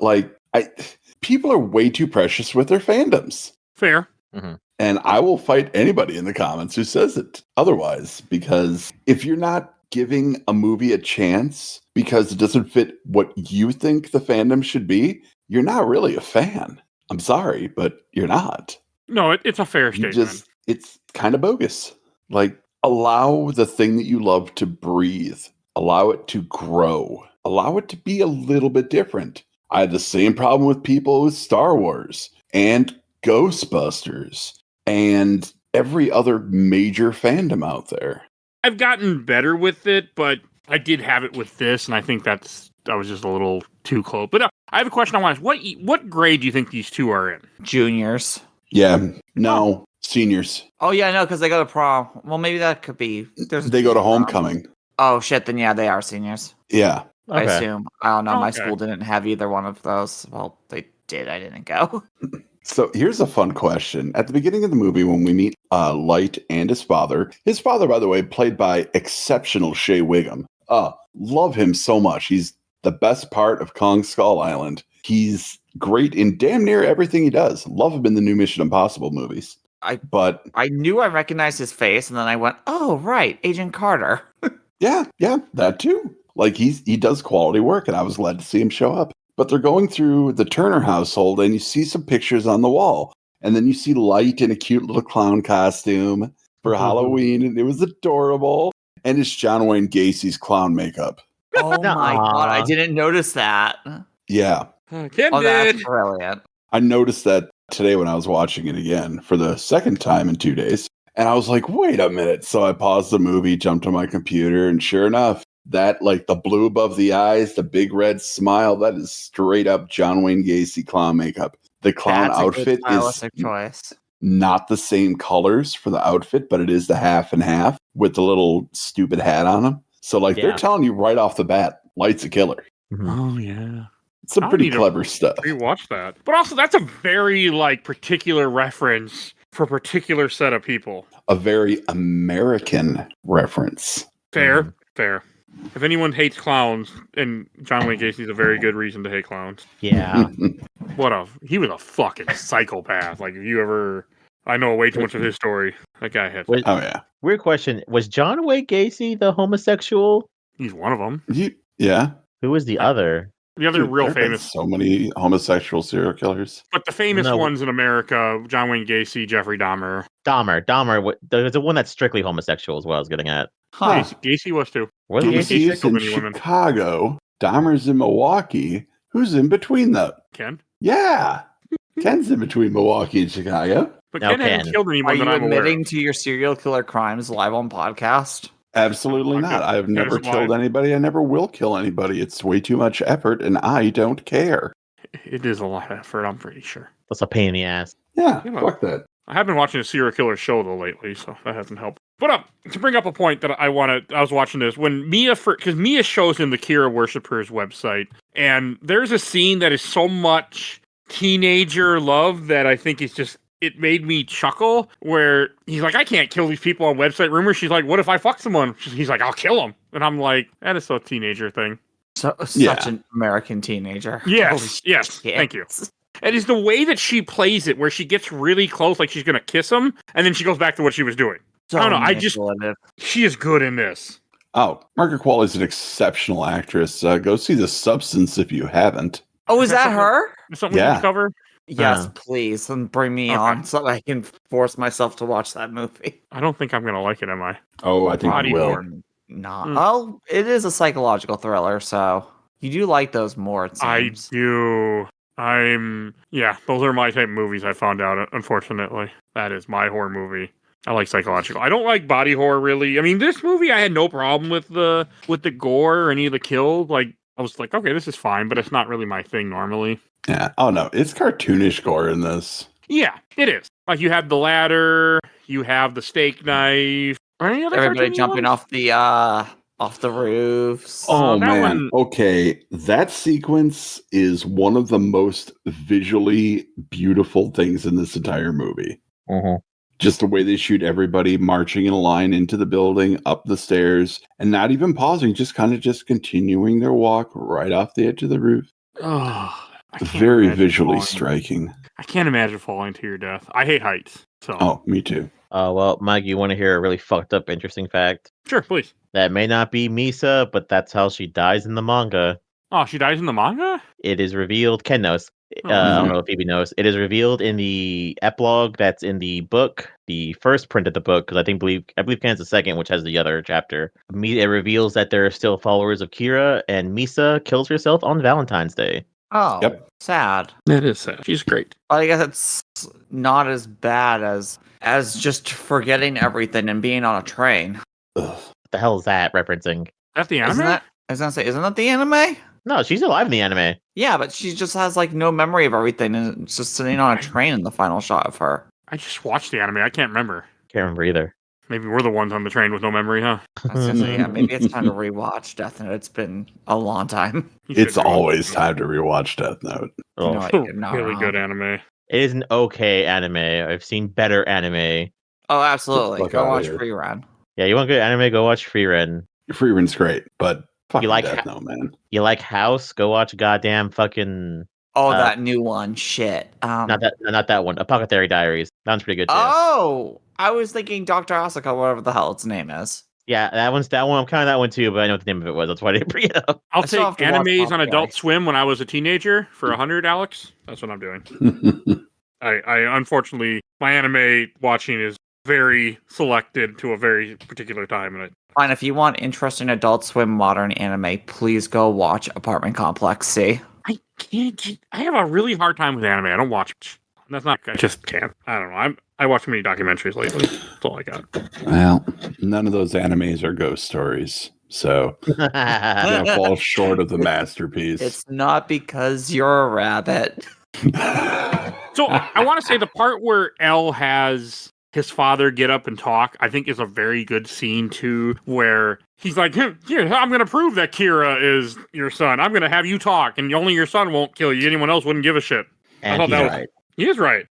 people are way too precious with their fandoms. Fair. And I will fight anybody in the comments who says it otherwise, because if you're not giving a movie a chance because it doesn't fit what you think the fandom should be, you're not really a fan. I'm sorry, but you're not. No, it's a fair statement. It's kind of bogus. Like, allow the thing that you love to breathe, allow it to grow, allow it to be a little bit different. I had the same problem with people with Star Wars and Ghostbusters and every other major fandom out there. I've gotten better with it, but I did have it with this, and I think I was just a little too close. But I have a question I want to ask. What grade do you think these two are in? Juniors. Yeah, no, seniors. Oh, yeah, no, because they go to prom. Well, maybe that could be. They go to homecoming. Oh, shit, then yeah, they are seniors. Yeah. I Okay. assume. I don't know. My Okay. school didn't have either one of those. Well, they did. I didn't go. So here's a fun question. At the beginning of the movie, when we meet Light and his father, by the way, played by exceptional Shea Wiggum. Love him so much. He's the best part of Kong Skull Island. He's great in damn near everything he does. Love him in the new Mission Impossible movies. I But knew I recognized his face, and then I went, oh, right, Agent Carter. yeah, that too. Like he does quality work, and I was glad to see him show up. But they're going through the Turner household, and you see some pictures on the wall. And then you see Light in a cute little clown costume for Halloween, and it was adorable. And it's John Wayne Gacy's clown makeup. Oh, my God. I didn't notice that. Yeah. Ken Oh, that's did. brilliant. I noticed that today when I was watching it again for the second time in 2 days. And I was like, wait a minute. So I paused the movie, jumped on my computer, and sure enough, that, like, the blue above the eyes, the big red smile, that is straight up John Wayne Gacy clown makeup. The clown That's outfit a good is stylistic choice. not the same colors for the outfit, but it is the half and half with the little stupid hat on him. So, like, Yeah. they're telling you right off the bat, Light's a killer. Mhm. Oh, yeah. It's some I'll pretty need to clever stuff. Rewatch that. But also, that's a very, like, particular reference for a particular set of people. A very American reference. Fair. If anyone hates clowns, and John Wayne Gacy's a very good reason to hate clowns. Yeah. He was a fucking psychopath. Like, if you ever, I know way too much of his story. That guy had, Wait, Oh, yeah. weird question. Was John Wayne Gacy the homosexual? he's one of them. Yeah. Who was the other? The other Dude, real there have been famous, so many homosexual serial killers. but the famous No. ones in America, John Wayne Gacy, Jeffrey Dahmer. Dahmer. There's the one that's strictly homosexual is what I was getting at. Huh. Gacy was too. Was Gacy Gacy is so in many women. Chicago. Dahmer's in Milwaukee. Who's in between them? Ken? Yeah. Ken's in between Milwaukee and Chicago. But Now, Ken hasn't Ken. killed Are anyone you that I'm aware admitting of. to your serial killer crimes live on podcast? Absolutely Okay. not. I've never That is killed why- anybody. I never will kill anybody. It's way too much effort, and I don't care. It is a lot of effort, I'm pretty sure. That's a pain in the ass. Yeah, You know. fuck that. I have been watching a serial killer show though lately, so that hasn't helped. But to bring up a point that I was watching this when because Mia shows him the Kira Worshippers website, and there's a scene that is so much teenager love that I think is just, it made me chuckle, where he's like, I can't kill these people on website rumors. She's like, what if I fuck someone? He's like, I'll kill them. And I'm like, that is so teenager thing. Such Yeah. an American teenager. Yes, Holy yes, shit. thank you. And it's the way that she plays it, where she gets really close, like she's gonna kiss him, and then she goes back to what she was doing. So I don't know, manipulative. She is good in this. Oh, Margaret Qualley is an exceptional actress. Go see The Substance if you haven't. Oh, is that her? Is something we Yeah. need to cover? Yes, please. And bring me Okay. on so that I can force myself to watch that movie. I don't think I'm gonna like it, am I? Oh, I think Body you will. horror. Not. Hmm. Oh, it is a psychological thriller, so you do like those more, it I seems. do. Those are my type of movies, I found out, unfortunately. That is my horror movie. I like psychological. I don't like body horror, really. I mean, this movie, I had no problem with the gore or any of the kills. Like, I was like, okay, this is fine, but it's not really my thing normally. Yeah. Oh, no. It's cartoonish gore in this. Yeah, it is. Like, you have the ladder, you have the steak knife. Are any other Everybody cartoony jumping ones? off the roofs. Oh, that man. one- Okay. That sequence is one of the most visually beautiful things in this entire movie. Mhm. Just the way they shoot everybody marching in a line into the building, up the stairs, and not even pausing, just kind of just continuing their walk right off the edge of the roof. Oh, I can't Very imagine visually falling. striking. I can't imagine falling to your death. I hate heights. So, Oh, me too. Well, Mike, you want to hear a really fucked up, interesting fact? sure, please. That may not be Misa, but that's how she dies in the manga. Oh, she dies in the manga? It is revealed. Ken knows. Oh, I don't know if Phoebe knows. It is revealed in the epilogue that's in the book, the first print of the book, because I believe Ken's the second, which has the other chapter. It reveals that there are still followers of Kira, and Misa kills herself on Valentine's Day. Oh, Yep. sad. That is sad. She's great. But I guess it's not as bad as just forgetting everything and being on a train. Ugh. What the hell is that referencing? That's the anime? Isn't that? I was gonna say, isn't that the anime? No, she's alive in the anime. Yeah, but she just has like no memory of everything, and it's just sitting on a train in the final shot of her. I just watched the anime. I can't remember. Can't remember either. Maybe we're the ones on the train with no memory, huh? I was gonna say, yeah, maybe it's time to rewatch Death Note. It's been a long time. You should It's rewatch always it. time to rewatch Death Note. Oh, You know, It's a you're not really wrong. good anime. it is an okay anime. I've seen better anime. Oh, absolutely. Fuck Go outta watch here. Free Run. Yeah, you want good anime? Go watch Freerun. Free Run's great, but fucking like Death ha- Note, man. You like House? Go watch goddamn fucking Oh, Uh, that new one. Shit. not that one. Apothecary Diaries. That one's pretty good too. Oh, I was thinking Dr. Asuka, whatever the hell its name is. Yeah, that one. I'm kind of that one too, but I know what the name of it was. That's why I didn't bring it up. I'll I still take have to watch animes on Popeye. Adult Swim when I was a teenager for 100, Alex. That's what I'm doing. I unfortunately, my anime watching is very selected to a very particular time. And Fine, if you want interesting Adult Swim modern anime, please go watch Apartment Complex C. I can't. I have a really hard time with anime. I don't watch much. That's not. I just can't. I don't know. I watch too many documentaries lately. That's all I got. Well, none of those animes are ghost stories, so you're gonna fall short of the masterpiece. It's not because you're a rabbit. So I want to say the part where L has his father get up and talk, I think is a very good scene too, where he's like, here, I'm going to prove that Kira is your son. I'm going to have you talk, and only your son won't kill you. Anyone else wouldn't give a shit. And thought he's that was- right. He is right.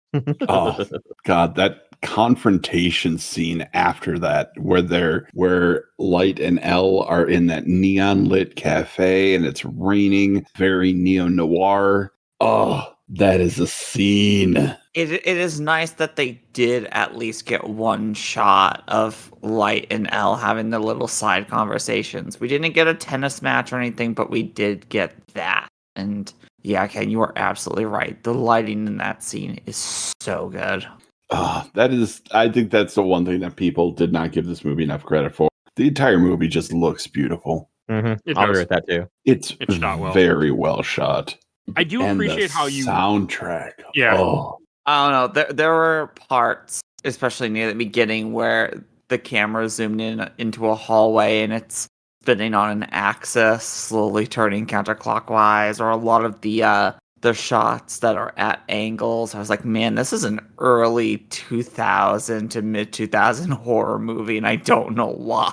Oh God, that confrontation scene after that, where Light and Elle are in that neon lit cafe and it's raining, very neo noir. Oh, that is a scene. It is nice that they did at least get one shot of Light and Elle having their little side conversations. We didn't get a tennis match or anything, but we did get that. And yeah, Ken, you are absolutely right. The lighting in that scene is so good. I think that's the one thing that people did not give this movie enough credit for. The entire movie just looks beautiful. Mm-hmm. It I'll does. agree with that too. It's shot well. very well shot. I do And appreciate the how you. soundtrack. Yeah. Oh, I don't know. There were parts, especially near the beginning, where the camera zoomed into a hallway and it's spinning on an axis, slowly turning counterclockwise, or a lot of the shots that are at angles. I was like, man, this is an early 2000 to mid 2000 horror movie, and I don't know why.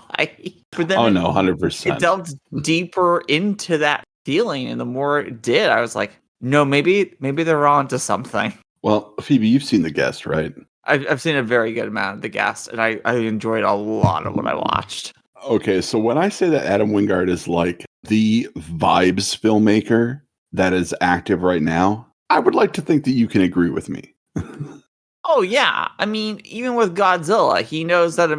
But then oh no, it 100%. delved deeper into that feeling, and the more it did, I was like, no, maybe they're on to something. Well, Phoebe, you've seen The Guest, right? I've seen a very good amount of The Guest, and I enjoyed a lot of what I watched. Okay, so when I say that Adam Wingard is like the vibes filmmaker that is active right now, I would like to think that you can agree with me. Oh yeah, I mean, even with Godzilla, he knows that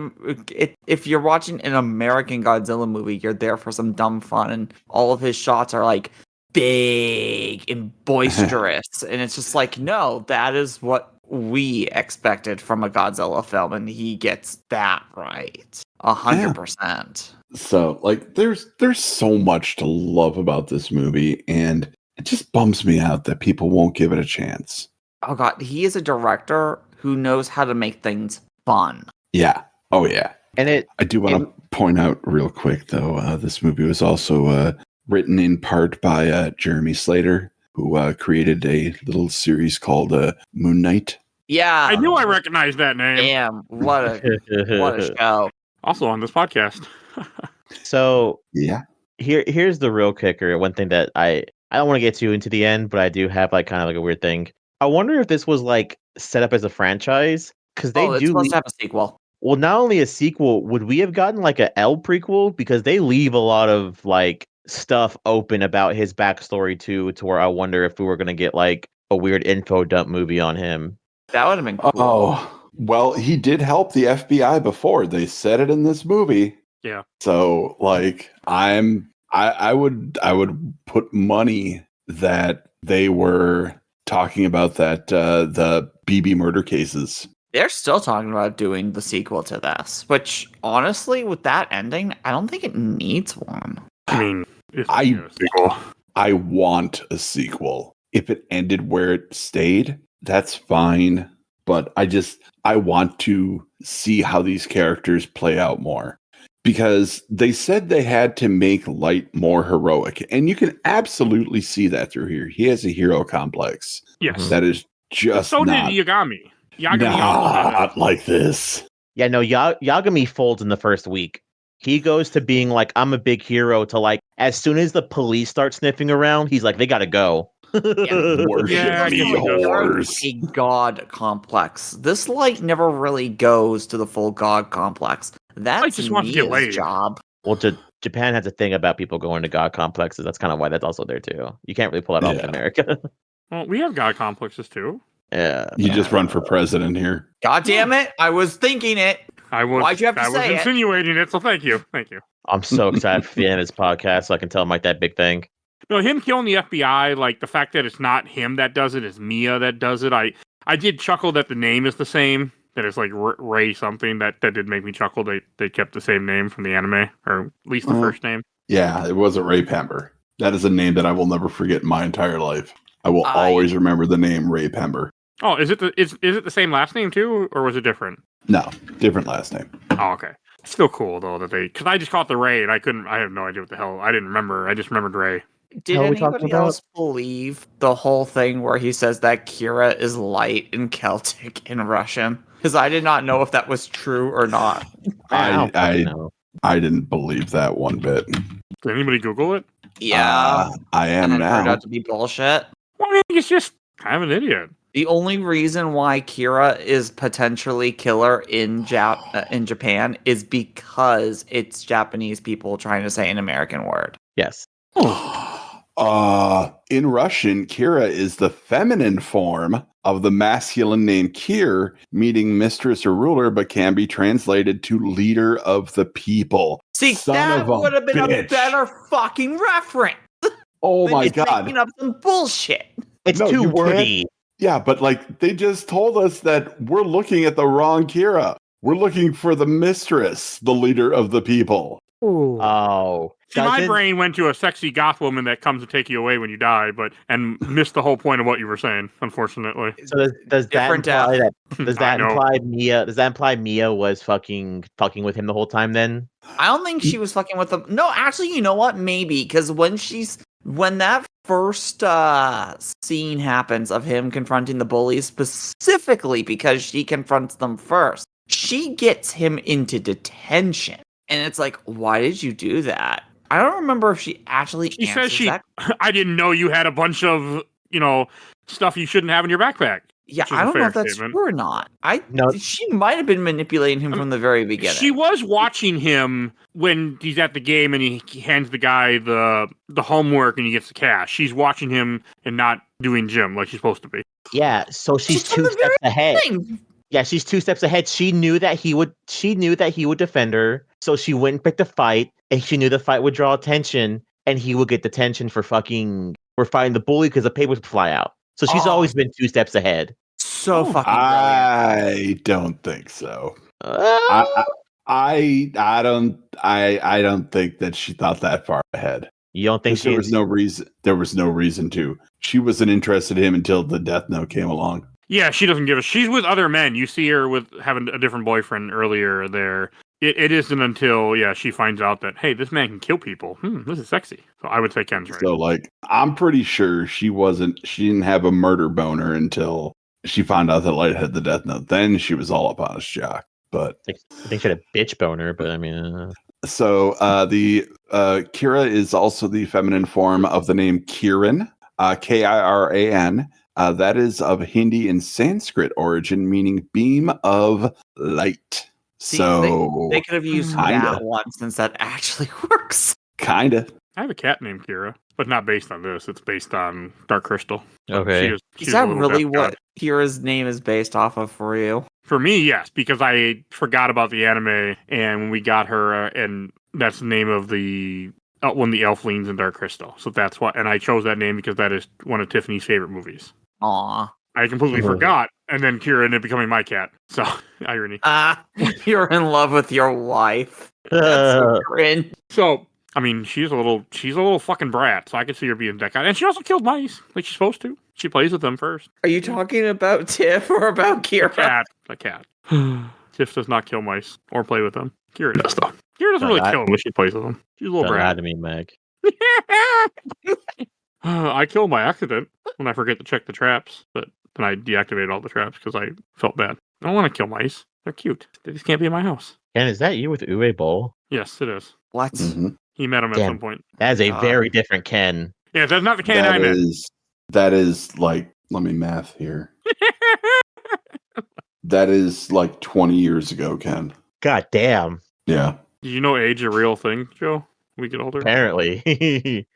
if you're watching an American Godzilla movie, you're there for some dumb fun, and all of his shots are like big and boisterous, and it's just like, no, that is what we expected from a Godzilla film, and he gets that right, 100%. So, like, there's so much to love about this movie, and it just bums me out that people won't give it a chance. Oh god, he is a director who knows how to make things fun. Yeah. Oh yeah. And I do want to point out real quick, though, this movie was also written in part by Jeremy Slater, who created a little series called Moon Knight. Yeah, I knew I recognized that name. Damn, what a show. Also on this podcast. So Yeah. here's the real kicker. One thing that I don't want to get too into the end, but I do have like kind of like a weird thing. I wonder if this was like set up as a franchise because they It's do. supposed to have a sequel. Well, not only a sequel, would we have gotten like a L prequel? Because they leave a lot of like stuff open about his backstory too, to where I wonder if we were gonna get like a weird info dump movie on him. That would have been cool. Oh, well, he did help the FBI before. They said it in this movie. Yeah. So, like, I would put money that they were talking about that the BB murder cases. They're still talking about doing the sequel to this, which honestly, with that ending, I don't think it needs one. I mean, it's I- a sequel. I want a sequel. If it ended where it stayed, that's fine. But I want to see how these characters play out more. Because they said they had to make Light more heroic. And you can absolutely see that through here. He has a hero complex. Yes. That is just So not, did Yagami. Yagami also did that. not like this. Yeah, no, Yagami folds in the first week. He goes to being like, I'm a big hero, to like, as soon as the police start sniffing around, he's like, they gotta go. Worship Yeah, me, he does. whores. A god complex. This Light never really goes to the full god complex. That's just wants to get Mia's laid. job. Well, Japan has a thing about people going to god complexes. That's kind of why that's also there too. You can't really pull that off in Yeah. America. Well, we have god complexes too. Yeah. You just run for president here. God damn it! I was thinking it. Why'd you have to I was say it? insinuating it, so thank you. Thank you. I'm so excited for the end of this podcast so I can tell him like that big thing. No, him killing the FBI, like the fact that it's not him that does it, it's Mia that does it. I did chuckle that the name is the same. That it's like Ray something. That did make me chuckle. They kept the same name from the anime, or at least the first name. Yeah, it wasn't Ray Pember. That is a name that I will never forget in my entire life. I will always remember the name Ray Pember. Oh, is it the same last name too, or was it different? No, different last name. Oh, okay. It's still cool though that because I just caught the Ray and I have no idea what the hell. I didn't remember. I just remembered Ray. Did Hell are we talking anybody else believe the whole thing where he says that Kira is light in Celtic in Russian? Because I did not know if that was true or not. I know. I didn't believe that one bit. Did anybody Google it? Yeah, I am and it turned now. out to be bullshit. Well, I think he's just kind of an idiot. The only reason why Kira is potentially killer in Japan is because it's Japanese people trying to say an American word. Yes. In Russian, Kira is the feminine form of the masculine name Kir, meaning mistress or ruler, but can be translated to leader of the people. See, Son that of a would have been a bitch. better fucking reference. Oh than my just god. making up some bullshit. It's No, too you wordy. Yeah, but like they just told us that we're looking at the wrong Kira. We're looking for the mistress, the leader of the people. Oh. See, my Doesn't- brain went to a sexy goth woman that comes to take you away when you die, and missed the whole point of what you were saying, unfortunately. So does that Different imply that does I that know. imply Mia was fucking with him the whole time then? I don't think she was fucking with them. No, actually, you know what? Maybe because when that first scene happens of him confronting the bullies, specifically because she confronts them first, she gets him into detention, and it's like, why did you do that? I don't remember if she actually. She says answers that. I didn't know you had a bunch of, stuff you shouldn't have in your backpack. Yeah, which is I a don't know fair if that's statement. true or not. No. She might have been manipulating him from the very beginning. She was watching him when he's at the game and he hands the guy the homework and he gets the cash. She's watching him and not doing gym like she's supposed to be. Yeah, so she's from 2 the steps very ahead. beginning. Yeah, she's 2 steps ahead. She knew that he would defend her, so she went and picked a fight, and she knew the fight would draw attention, and he would get detention for fighting the bully because the papers would fly out. So she's always been 2 steps ahead. So fucking brilliant. I don't think so. I don't think that she thought that far ahead. You don't think There was no reason to. She wasn't interested in him until the death note came along. Yeah, she doesn't give a. She's with other men. You see her with having a different boyfriend earlier there. It isn't until she finds out that, hey, this man can kill people. This is sexy. So I would say Ken's right. So like, I'm pretty sure she didn't have a murder boner until she found out that Light had the death note. Then she was all up on his jock. But I think she had a bitch boner, but I mean, so the Kira is also the feminine form of the name Kiran, Kiran. That is of Hindi and Sanskrit origin, meaning beam of light. See, So they could have used kinda. that one since that actually works. Kinda. I have a cat named Kira, but not based on this. It's based on Dark Crystal. okay. Is that really what Kira's name is based off of for you? For me, yes, because I forgot about the anime, and when we got her, and that's the name of the one of the elflings in Dark Crystal. So that's why, and I chose that name because that is one of Tiffany's favorite movies. Aw. I completely forgot, and then Kira ended up becoming my cat. So, irony. You're in love with your wife. That's so cringe. So, I mean, she's a little fucking brat, so I could see her being that guy. And she also killed mice, like she's supposed to. She plays with them first. Are you talking about Tiff or about Kira? A cat. Tiff does not kill mice or play with them. Kira does, though. Kira doesn't No, really that- kill them, but she plays with them. She's a little Don't lie brat. to me, Meg. I killed by accident when I forget to check the traps, but then I deactivated all the traps because I felt bad. I don't want to kill mice. They're cute. They just can't be in my house. Ken, is that you with Uwe Boll? Yes, it is. What? Mhm. He met him at Damn. some point. That is a God. very different Ken. Yeah, that's not the can I met. That is like, let me math here. That is like 20 years ago, Ken. God damn. Yeah. Did you know age a real thing, Joe? We get older? Apparently.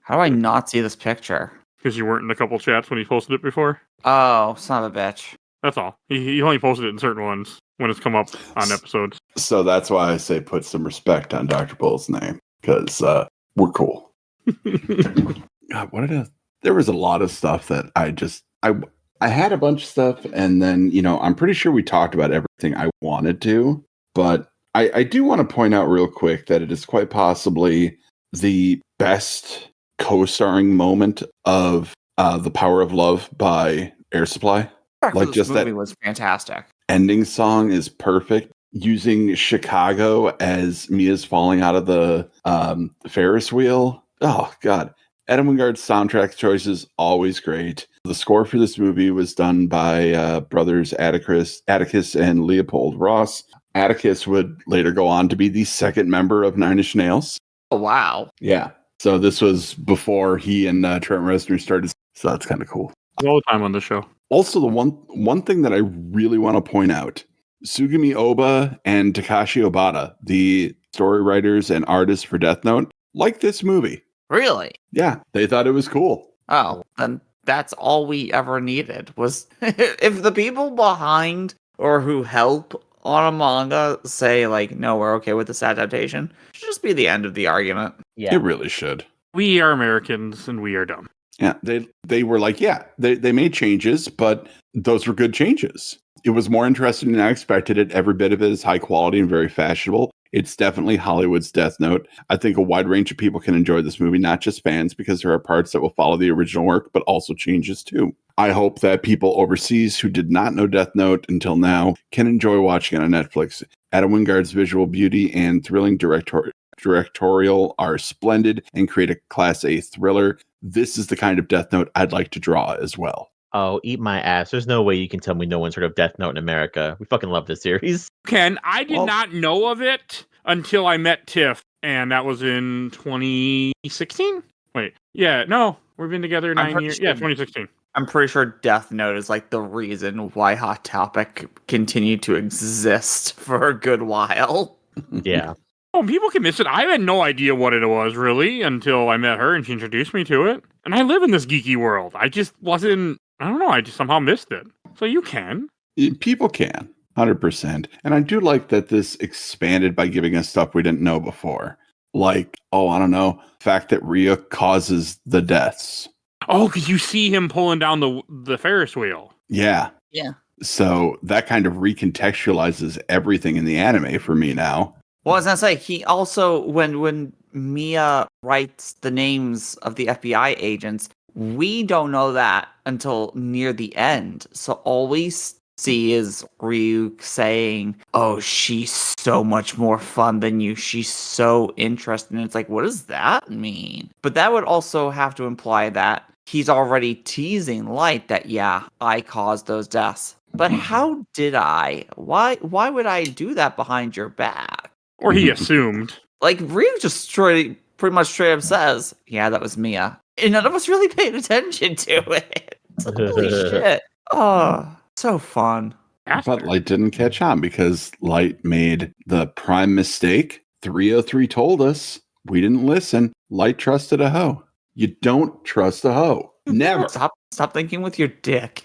How do I not see this picture? Because you weren't in a couple chats when he posted it before? Oh, son of a bitch. That's all. He only posted it in certain ones when it's come up on episodes. So that's why I say put some respect on Dr. Bull's name, because we're cool. God, there was a lot of stuff that I had a bunch of stuff, and then, I'm pretty sure we talked about everything I wanted to, but I do want to point out real quick that it is quite possibly the best co-starring moment of The Power of Love by Air Supply. Like, This just movie that was fantastic. ending song is perfect. Using Chicago as Mia's falling out of the Ferris wheel. Oh, God. Adam Wingard's soundtrack choices, always great. The score for this movie was done by brothers Atticus and Leopold Ross. Atticus would later go on to be the second member of Nine Inch Nails. Oh, wow. Yeah. So this was before he and Trent Reznor started. So that's kind of cool. All the time on the show. Also, the one thing that I really want to point out, Sugimi Oba and Takashi Obata, the story writers and artists for Death Note, like this movie. Really? Yeah, they thought it was cool. Oh, then that's all we ever needed was if the people behind or who help on a manga say, like, no, we're okay with this adaptation, it should just be the end of the argument. Yeah. It really should. We are Americans and we are dumb. Yeah, they were like, yeah, they made changes, but those were good changes. It was more interesting than I expected it. Every bit of it is high quality and very fashionable. It's definitely Hollywood's Death Note. I think a wide range of people can enjoy this movie, not just fans, because there are parts that will follow the original work, but also changes too. I hope that people overseas who did not know Death Note until now can enjoy watching it on Netflix. Adam Wingard's visual beauty and thrilling directorial are splendid and create a Class A thriller. This is the kind of Death Note I'd like to draw as well. Oh, eat my ass. There's no way you can tell me no one's heard of Death Note in America. We fucking love this series. Ken, I did not know of it until I met Tiff, and that was in 2016? Wait, yeah, no, we've been together 9 years. Yeah, 2016. I'm pretty sure Death Note is like the reason why Hot Topic continued to exist for a good while. Yeah. Oh, people can miss it. I had no idea what it was, really, until I met her and she introduced me to it. And I live in this geeky world. I just wasn't, I don't know, I just somehow missed it. So you can. People can, 100%. And I do like that this expanded by giving us stuff we didn't know before. Like, I don't know, the fact that Rhea causes the deaths. Oh, because you see him pulling down the Ferris wheel. Yeah. Yeah. So that kind of recontextualizes everything in the anime for me now. Well, I was gonna say, he also, when Mia writes the names of the FBI agents, we don't know that until near the end. So all we see is Ryuk saying, oh, she's so much more fun than you. She's so interesting. And it's like, what does that mean? But that would also have to imply that he's already teasing Light that, yeah, I caused those deaths. But how did I? Why would I do that behind your back? Or he assumed. Like, Ryuk just pretty much straight up says, yeah, that was Mia. And none of us really paid attention to it. Holy shit. Oh, so fun. But Light didn't catch on because Light made the prime mistake. 303 told us. We didn't listen. Light trusted a hoe. You don't trust a hoe. Never. Stop thinking with your dick.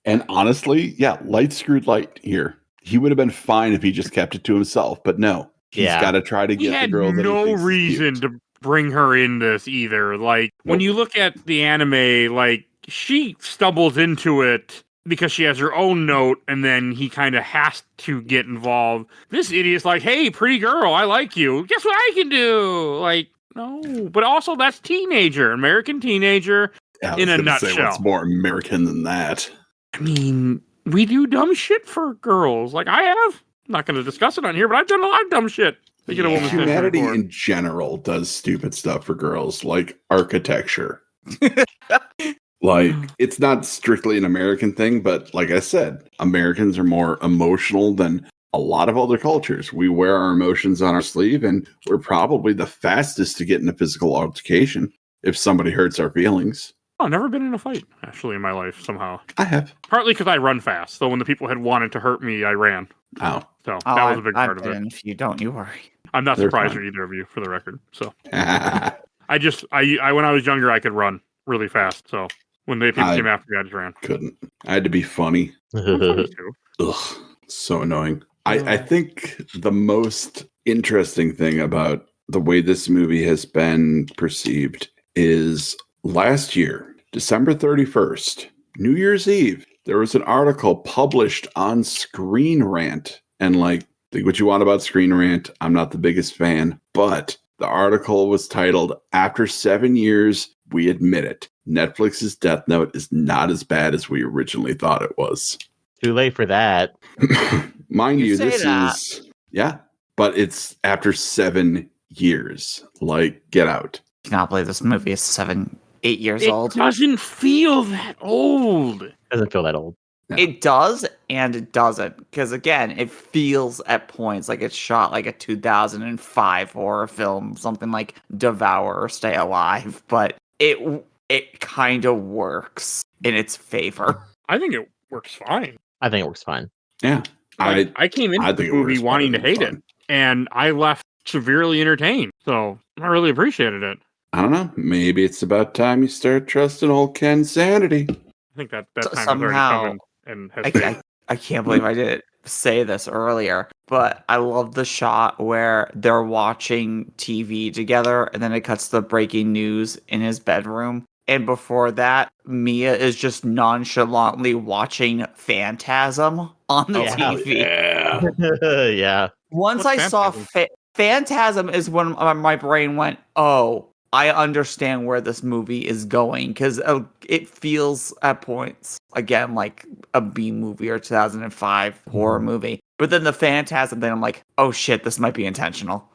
And honestly, yeah, Light screwed Light here. He would have been fine if he just kept it to himself, but no. He's got to try to He get the had girl that he no thinks is reason cute. to bring her in this either. Like, when you look at the anime, like, she stumbles into it because she has her own note, and then he kind of has to get involved. This idiot's like, hey, pretty girl, I like you. Guess what I can do? Like, no. But also, that's teenager, American teenager in a nutshell. Say, what's more American than that? I mean, we do dumb shit for girls. Like, I have. I'm not going to discuss it on here, but I've done a lot of dumb shit. Humanity in general does stupid stuff for girls, like architecture. Like, it's not strictly an American thing, but like I said, Americans are more emotional than a lot of other cultures. We wear our emotions on our sleeve, and we're probably the fastest to get in a physical altercation if somebody hurts our feelings. I've never been in a fight, actually, in my life, somehow. I have. Partly because I run fast, so when the people had wanted to hurt me, I ran. Oh. So that was a big part of it. If you don't, you worry. I'm not surprised at either of you, for the record. So I when I was younger, I could run really fast, so when the people came after me, I just ran. Couldn't. I had to be funny. Ugh, so annoying. I think the most interesting thing about the way this movie has been perceived is last year, December 31st, New Year's Eve, there was an article published on Screen Rant. And like, think what you want about Screen Rant. I'm not the biggest fan, but the article was titled, "After 7 years, we admit it. Netflix's Death Note is not as bad as we originally thought it was." Too late for that. Mind you, this that. is, yeah, but it's after 7 years. Like, get out. I cannot believe this movie is 8 years old. It doesn't feel that old. Doesn't feel that old. No. It does and it doesn't. Because again, it feels at points like it's shot like a 2005 horror film, something like Devour or Stay Alive. But it kind of works in its favor. I think it works fine. I think it works fine. Yeah. I came into the movie wanting to hate it, and I left severely entertained. So I really appreciated it. I don't know. Maybe it's about time you start trusting old Ken's sanity. I think that time is Somehow, already coming and has I can't believe I didn't say this earlier, but I love the shot where they're watching TV together and then it cuts to the breaking news in his bedroom. And before that, Mia is just nonchalantly watching Phantasm on the TV. Yeah. Yeah. Once What's I saw Phantasm? Phantasm is when my brain went, oh, I understand where this movie is going, because it feels at points, again, like a B movie or 2005 horror movie. But then the Phantasm thing, I'm like, oh shit, this might be intentional.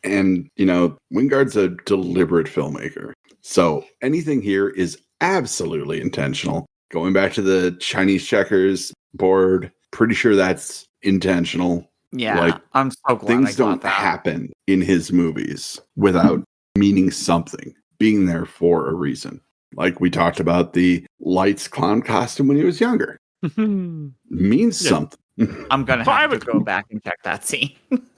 And, you know, Wingard's a deliberate filmmaker. So anything here is absolutely intentional. Going back to the Chinese checkers board, pretty sure that's intentional. Yeah, like, I'm so glad things I got don't that. happen in his movies without meaning something, being there for a reason. Like we talked about the Lights clown costume when he was younger. Means something. I'm going to So I have have to go back and check that scene.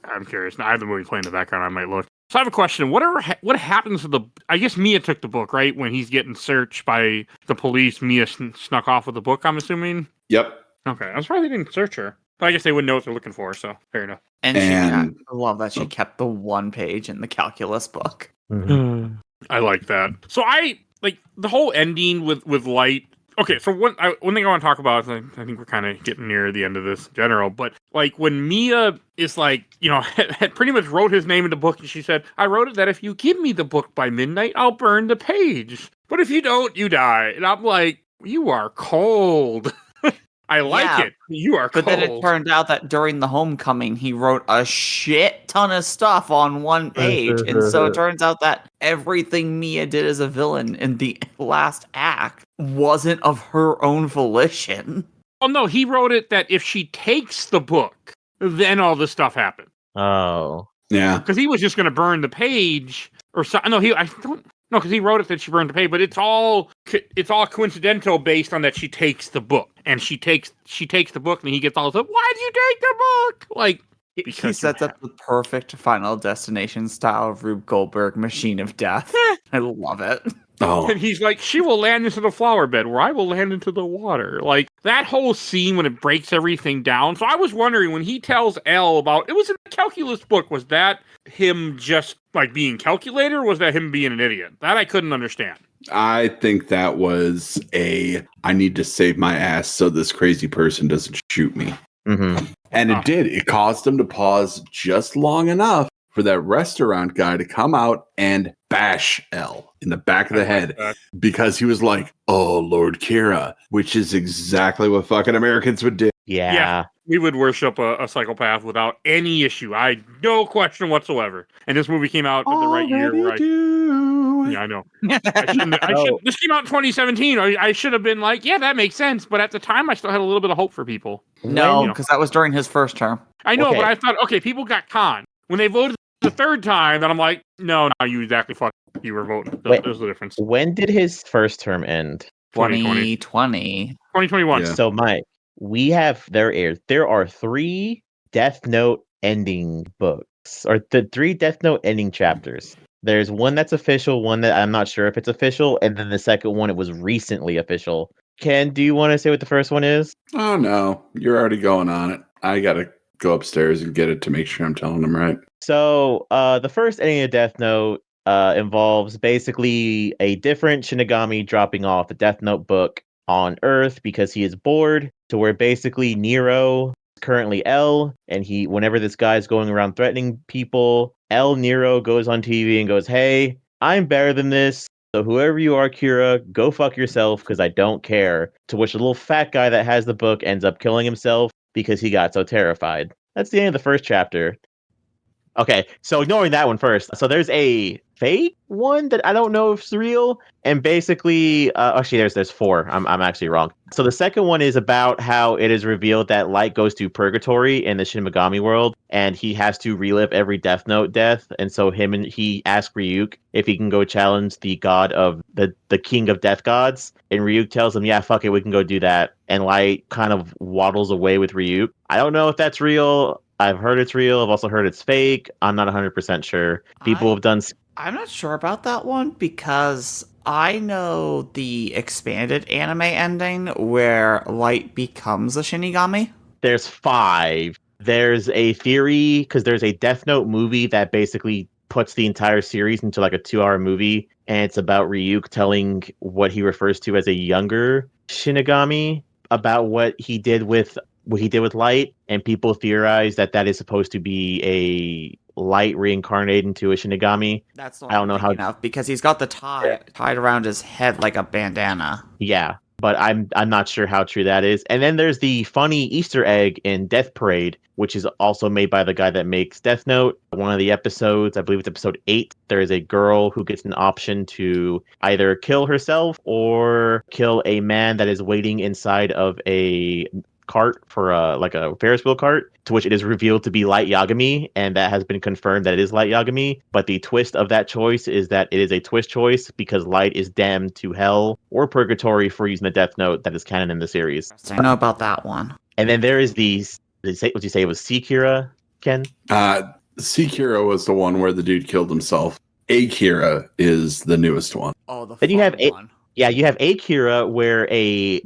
I'm curious. Now I have the movie playing in the background. I might look. So I have a question. What happens to the? I guess Mia took the book, right? When he's getting searched by the police, Mia snuck off with the book. I'm assuming. Yep. Okay, I'm surprised they didn't search her. But I guess they wouldn't know what they're looking for. So fair enough. And And- I love that she kept the one page in the calculus book. I like that. So I like the whole ending with Light. Okay, so one thing I want to talk about, I think we're kind of getting near the end of this in general, but like when Mia is like, you know, had pretty much wrote his name in the book, and she said, I wrote it that if you give me the book by midnight, I'll burn the page. But if you don't, you die. And I'm like, you are cold. I like it. You are cold. But then it turned out that during the homecoming, he wrote a shit ton of stuff on one page. And so it turns out that everything Mia did as a villain in the last act wasn't of her own volition. Oh, no, he wrote it that if she takes the book, then all this stuff happened. Oh. Yeah. Because he was just going to burn the page or something. No, because he wrote it that she burned the page, but it's all coincidental based on that she takes the book. And she takes the book, and he gets all the, why'd you take the book? Like, He sets up the perfect Final Destination style Rube Goldberg machine of death. I love it. Oh. And he's like, she will land into the flower bed where I will land into the water. Like, that whole scene when it breaks everything down. So I was wondering when he tells L about it was in the calculus book, was that him just like being calculated, or was that him being an idiot? That I couldn't understand. I think that was I need to save my ass so this crazy person doesn't shoot me. Mm-hmm. And it did. It caused him to pause just long enough for that restaurant guy to come out and bash L in the back of the head because he was like, "Oh, Lord Kira," which is exactly what fucking Americans would do. Yeah. We would worship a psychopath without any issue. No question whatsoever. And this movie came out at the right year. Yeah, I know. This came out in 2017. I should have been like, yeah, that makes sense. But at the time, I still had a little bit of hope for people. No, because that was during his first term. I know, Okay. but I thought, okay, people got conned. When they voted the third time, then I'm like, no, you exactly fucked. You were voting. There's the difference. When did his first term end? 2020. 2021. Yeah. So, Mike, there are 3 Death Note ending books, or the 3 Death Note ending chapters. There's one that's official, one that I'm not sure if it's official, and then the second one, it was recently official. Ken, do you want to say what the first one is? Oh, no. You're already going on it. I got to go upstairs and get it to make sure I'm telling them right. So, the first ending of Death Note involves basically a different Shinigami dropping off the Death Note book on Earth because he is bored, to where basically Nero, currently L, and whenever this guy's going around threatening people, Nero goes on TV and goes, "Hey, I'm better than this. So whoever you are, Kira, go fuck yourself because I don't care." To which the little fat guy that has the book ends up killing himself because he got so terrified. That's the end of the first chapter. Okay, so ignoring that one first. So there's a fake one that I don't know if it's real, and basically, actually, there's 4. I'm actually wrong. So the second one is about how it is revealed that Light goes to purgatory in the Shin Megami world, and he has to relive every Death Note death. And so he asks Ryuk if he can go challenge the god of the king of death gods, and Ryuk tells him, "Yeah, fuck it, we can go do that." And Light kind of waddles away with Ryuk. I don't know if that's real. I've heard it's real. I've also heard it's fake. I'm not 100% sure. People have done... I'm not sure about that one because I know the expanded anime ending where Light becomes a Shinigami. There's 5. There's a theory, because there's a Death Note movie that basically puts the entire series into like a 2-hour movie, and it's about Ryuk telling what he refers to as a younger Shinigami about what he did with Light, and people theorize that is supposed to be a Light reincarnated into a Shinigami. That's what I don't know how of, because he's got the tie tied around his head like a bandana. Yeah, but I'm not sure how true that is. And then there's the funny Easter egg in Death Parade, which is also made by the guy that makes Death Note. One of the episodes, I believe it's episode 8, there is a girl who gets an option to either kill herself or kill a man that is waiting inside of a cart for a Ferris wheel cart, to which it is revealed to be Light Yagami, and that has been confirmed that it is Light Yagami. But the twist of that choice is that it is a twist choice because Light is damned to hell or purgatory for using the Death Note that is canon in the series. I know about that one. And then there is would you say it was Sekira, Ken? Sekira was the one where the dude killed himself. Akira is the newest one. Oh, the Then you have one. Yeah, you have Akira, where a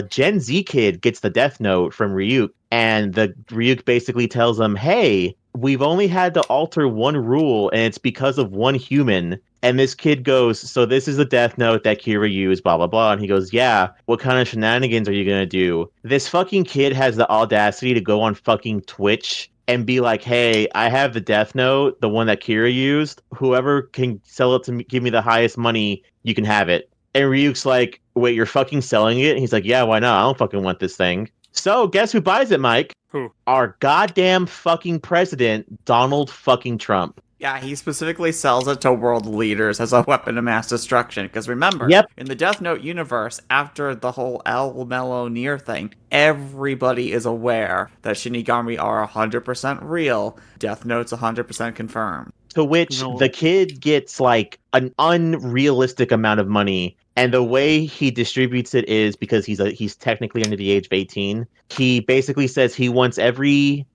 Gen Z kid gets the Death Note from Ryuk, and the Ryuk basically tells him, "Hey, we've only had to alter one rule, and it's because of one human." And this kid goes, "So this is the Death Note that Kira used, blah, blah, blah." And he goes, "Yeah, what kind of shenanigans are you going to do?" This fucking kid has the audacity to go on fucking Twitch and be like, "Hey, I have the Death Note, the one that Kira used. Whoever can sell it to me, give me the highest money, you can have it." And Ryuk's like, "Wait, you're fucking selling it?" And he's like, "Yeah, why not? I don't fucking want this thing." So guess who buys it, Mike? Who? Our goddamn fucking president, Donald fucking Trump. Yeah, he specifically sells it to world leaders as a weapon of mass destruction. Because remember, in the Death Note universe, after the whole El Mello Nier thing, everybody is aware that Shinigami are 100% real. Death Note's 100% confirmed. To which the kid gets like an unrealistic amount of money, and the way he distributes it is because he's technically under the age of 18. He basically says he wants every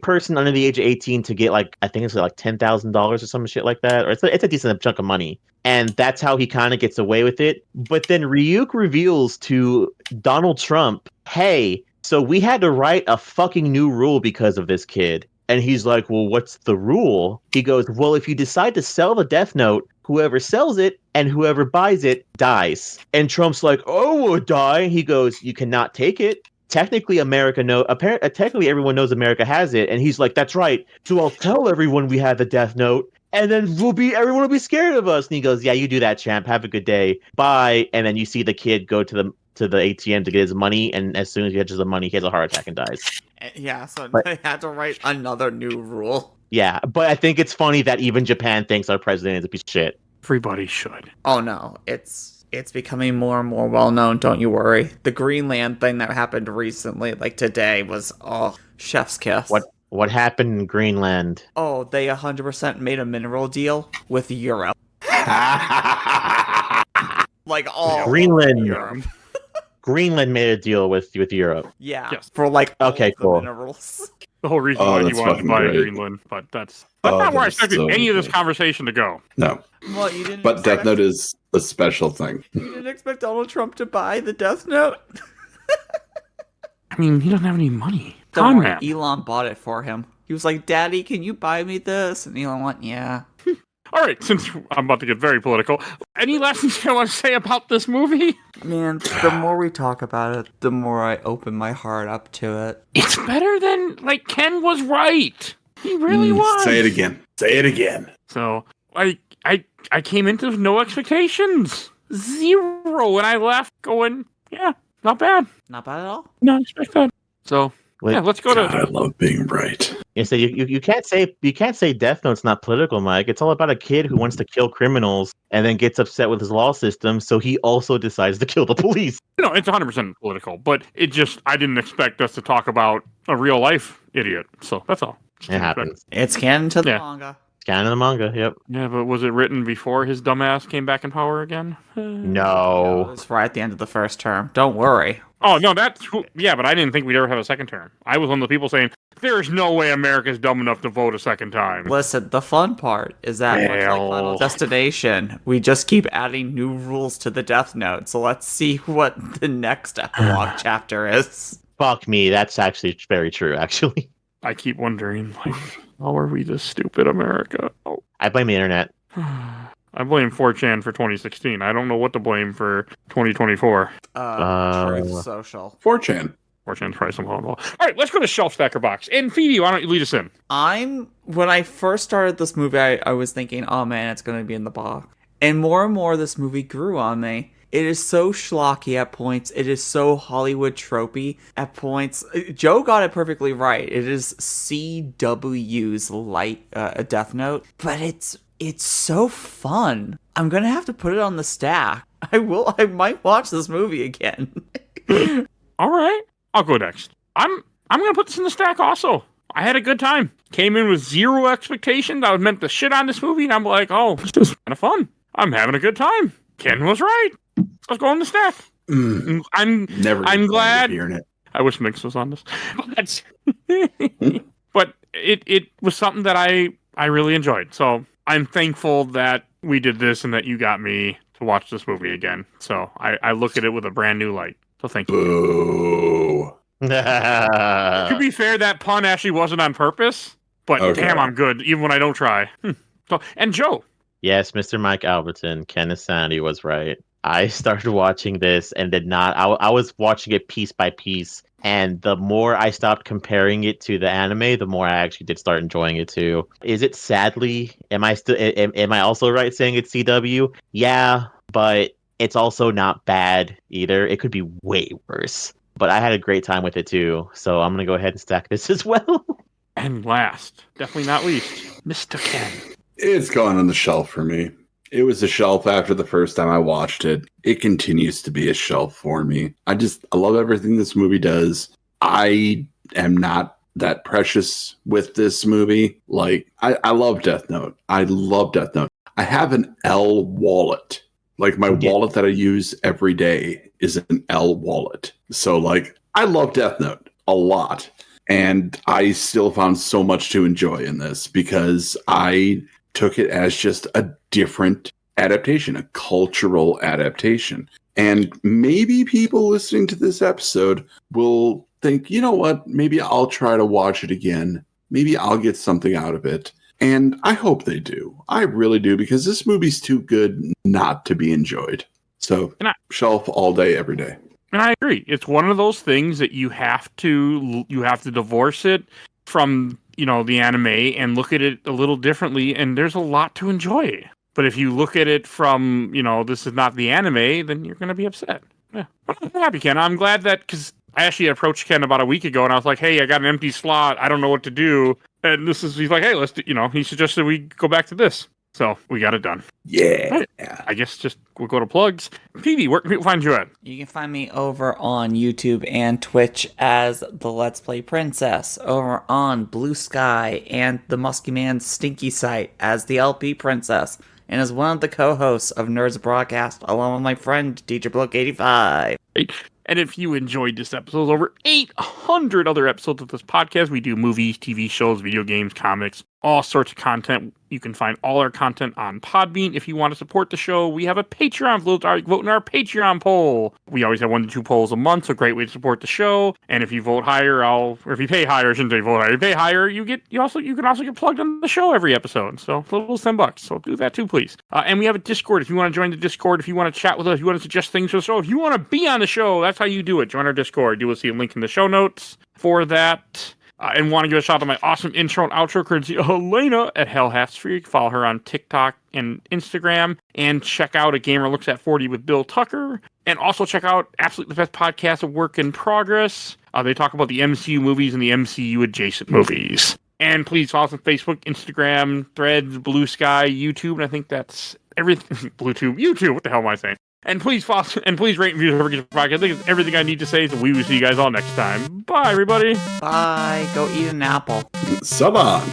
person under the age of 18 to get like, I think it's like $10,000 or some shit like that, or it's a decent chunk of money, and that's how he kind of gets away with it. But then Ryuk reveals to Donald Trump hey, so we had to write a fucking new rule because of this kid. And he's like, well, what's the rule? He goes, well, if you decide to sell the Death Note, whoever sells it and whoever buys it dies. And Trump's like, oh, we'll die. He goes, you cannot take it. Technically, technically everyone knows America has it. And he's like, that's right. So I'll tell everyone we have the Death Note. And then everyone will be scared of us. And he goes, yeah, you do that, champ. Have a good day. Bye. And then you see the kid go to the ATM to get his money. And as soon as he catches the money, he has a heart attack and dies. Yeah, so But- they had to write another new rule. Yeah, but I think it's funny that even Japan thinks our president is a piece of shit. Everybody should. Oh no, it's becoming more and more well known, don't you worry. The Greenland thing that happened recently, like today, was chef's kiss. What happened in Greenland? Oh, they 100% made a mineral deal with Europe. Like all Greenland. Europe. Greenland made a deal with Europe. Yeah. Yes. For like all Okay, of the cool. minerals. The whole reason Oh, why you that's wanted to fucking buy great. Greenland, but that's not where I that's expected so any of this great. conversation to go. No, Well, you didn't but Death expect, Note is a special thing. You didn't expect Donald Trump to buy the Death Note? I mean, he doesn't have any money. Don't worry, Conrad. Elon bought it for him. He was like, Daddy, can you buy me this? And Elon went, yeah. All right, since I'm about to get very political, any last things you want to say about this movie? Man, the more we talk about it, the more I open my heart up to it. It's better than, like, Ken was right. He really was. Say it again. Say it again. So, I came into with no expectations. Zero. And I left going, yeah, not bad. Not bad at all. Not expected. So, Wait. yeah, let's go God, to... I love being right. You say you can't say Death Note's not political, Mike. It's all about a kid who wants to kill criminals and then gets upset with his law system, so he also decides to kill the police. No, it's 100% political, but it just, I didn't expect us to talk about a real life idiot. So, that's all. Just It didn't expect happens. It's canon to the Yeah. manga. It's kind of the manga. Yep. Yeah, but was it written before his dumbass came back in power again? No. It's right at the end of the first term. Don't worry. Oh, no, yeah, but I didn't think we'd ever have a second term. I was one of the people saying, there's no way America's dumb enough to vote a second time. Listen, the fun part is that much like Well. Final Destination, we just keep adding new rules to the Death Note. So let's see what the next epilogue chapter is. Fuck me. That's actually very true. Actually, I keep wondering, like, how are we this stupid, America? Oh. I blame the internet. I blame 4chan for 2016. I don't know what to blame for 2024. Truth Social. 4chan. 4chan's probably somehow involved. All right, let's go to Shelf Stacker Box. And Phoebe, why don't you lead us in? When I first started this movie, I was thinking, oh man, it's going to be in the box. And more this movie grew on me. It is so schlocky at points. It is so Hollywood tropey at points. Joe got it perfectly right. It is CW's light Death Note, but it's so fun. I'm gonna have to put it on the stack. I might watch this movie again. All right, I'll go next. I'm gonna put this in the stack also. I had a good time. Came in with zero expectations. I was meant to shit on this movie, and I'm like, oh, this is kind of fun. I'm having a good time. Ken was right. Let's go in the stack. I'm glad. Hearing it. I wish Mix was on this. But it was something that I really enjoyed. So I'm thankful that we did this and that you got me to watch this movie again. So I look at it with a brand new light. So thank you. Boo. To be fair, that pun actually wasn't on purpose. But Okay. damn, I'm good, even when I don't try. So, and Joe. Yes, Mr. Mike Albertin, Kenneth Sanity was right. I started watching this and did not. I was watching it piece by piece, and the more I stopped comparing it to the anime, the more I actually did start enjoying it too. Is it sadly? Am I also right saying it's CW? Yeah, but it's also not bad either. It could be way worse. But I had a great time with it too, so I'm gonna go ahead and stack this as well. And last, definitely not least, Mr. Ken. It's gone on the shelf for me. It was a shelf after the first time I watched it. It continues to be a shelf for me. I love everything this movie does. I am not that precious with this movie. Like, I love Death Note. I love Death Note. I have an L wallet. Like, my wallet that I use every day is an L wallet. So, like, I love Death Note a lot. And I still found so much to enjoy in this because I took it as just a different adaptation, a cultural adaptation. And maybe people listening to this episode will think, you know what, maybe I'll try to watch it again. Maybe I'll get something out of it. And I hope they do. I really do, because this movie's too good not to be enjoyed. So, shelf all day, every day. And I agree. It's one of those things that you have to divorce it from, the anime and look at it a little differently. And there's a lot to enjoy. But if you look at it from, this is not the anime, then you're going to be upset. Yeah. I'm happy, Ken. I'm glad that, because I actually approached Ken about a week ago and I was like, hey, I got an empty slot. I don't know what to do. And he's like, hey, let's do, he suggested we go back to this. So we got it done. Yeah. Right. I guess we'll go to plugs. Phoebe, where can people find you at? You can find me over on YouTube and Twitch as the Let's Play Princess, over on Blue Sky and the Musky Man's Stinky site as the LP Princess, and as one of the co-hosts of Nerds Broadcast, along with my friend Teacher Bloke85. Right. And if you enjoyed this episode, there's over 800 other episodes of this podcast. We do movies, TV shows, video games, comics, all sorts of content. You can find all our content on Podbean. If you want to support the show, we have a Patreon. Vote in our Patreon poll. We always have 1 to 2 polls a month, so great way to support the show. And if you vote higher, or if you pay higher, I shouldn't say vote higher. If you pay higher, you can also get plugged on the show every episode. So a little $10. So do that too, please. And we have a Discord. If you want to join the Discord, if you want to chat with us, if you want to suggest things for the show, if you want to be on the show, that's how you do it. Join our Discord. You will see a link in the show notes for that. And want to give a shout out to my awesome intro and outro courtesy Helena at Hell Hats Freak. Follow her on TikTok and Instagram. And check out A Gamer Looks at 40 with Bill Tucker. And also check out Absolutely the Best Podcast, A Work in Progress. They talk about the MCU movies and the MCU adjacent movies. And please follow us on Facebook, Instagram, Threads, Blue Sky, YouTube. And I think that's everything. Bluetooth, YouTube. What the hell am I saying? And please follow and please rate and review the podcast. I think it's everything I need to say. So we will see you guys all next time. Bye, everybody. Bye. Go eat an apple. So long.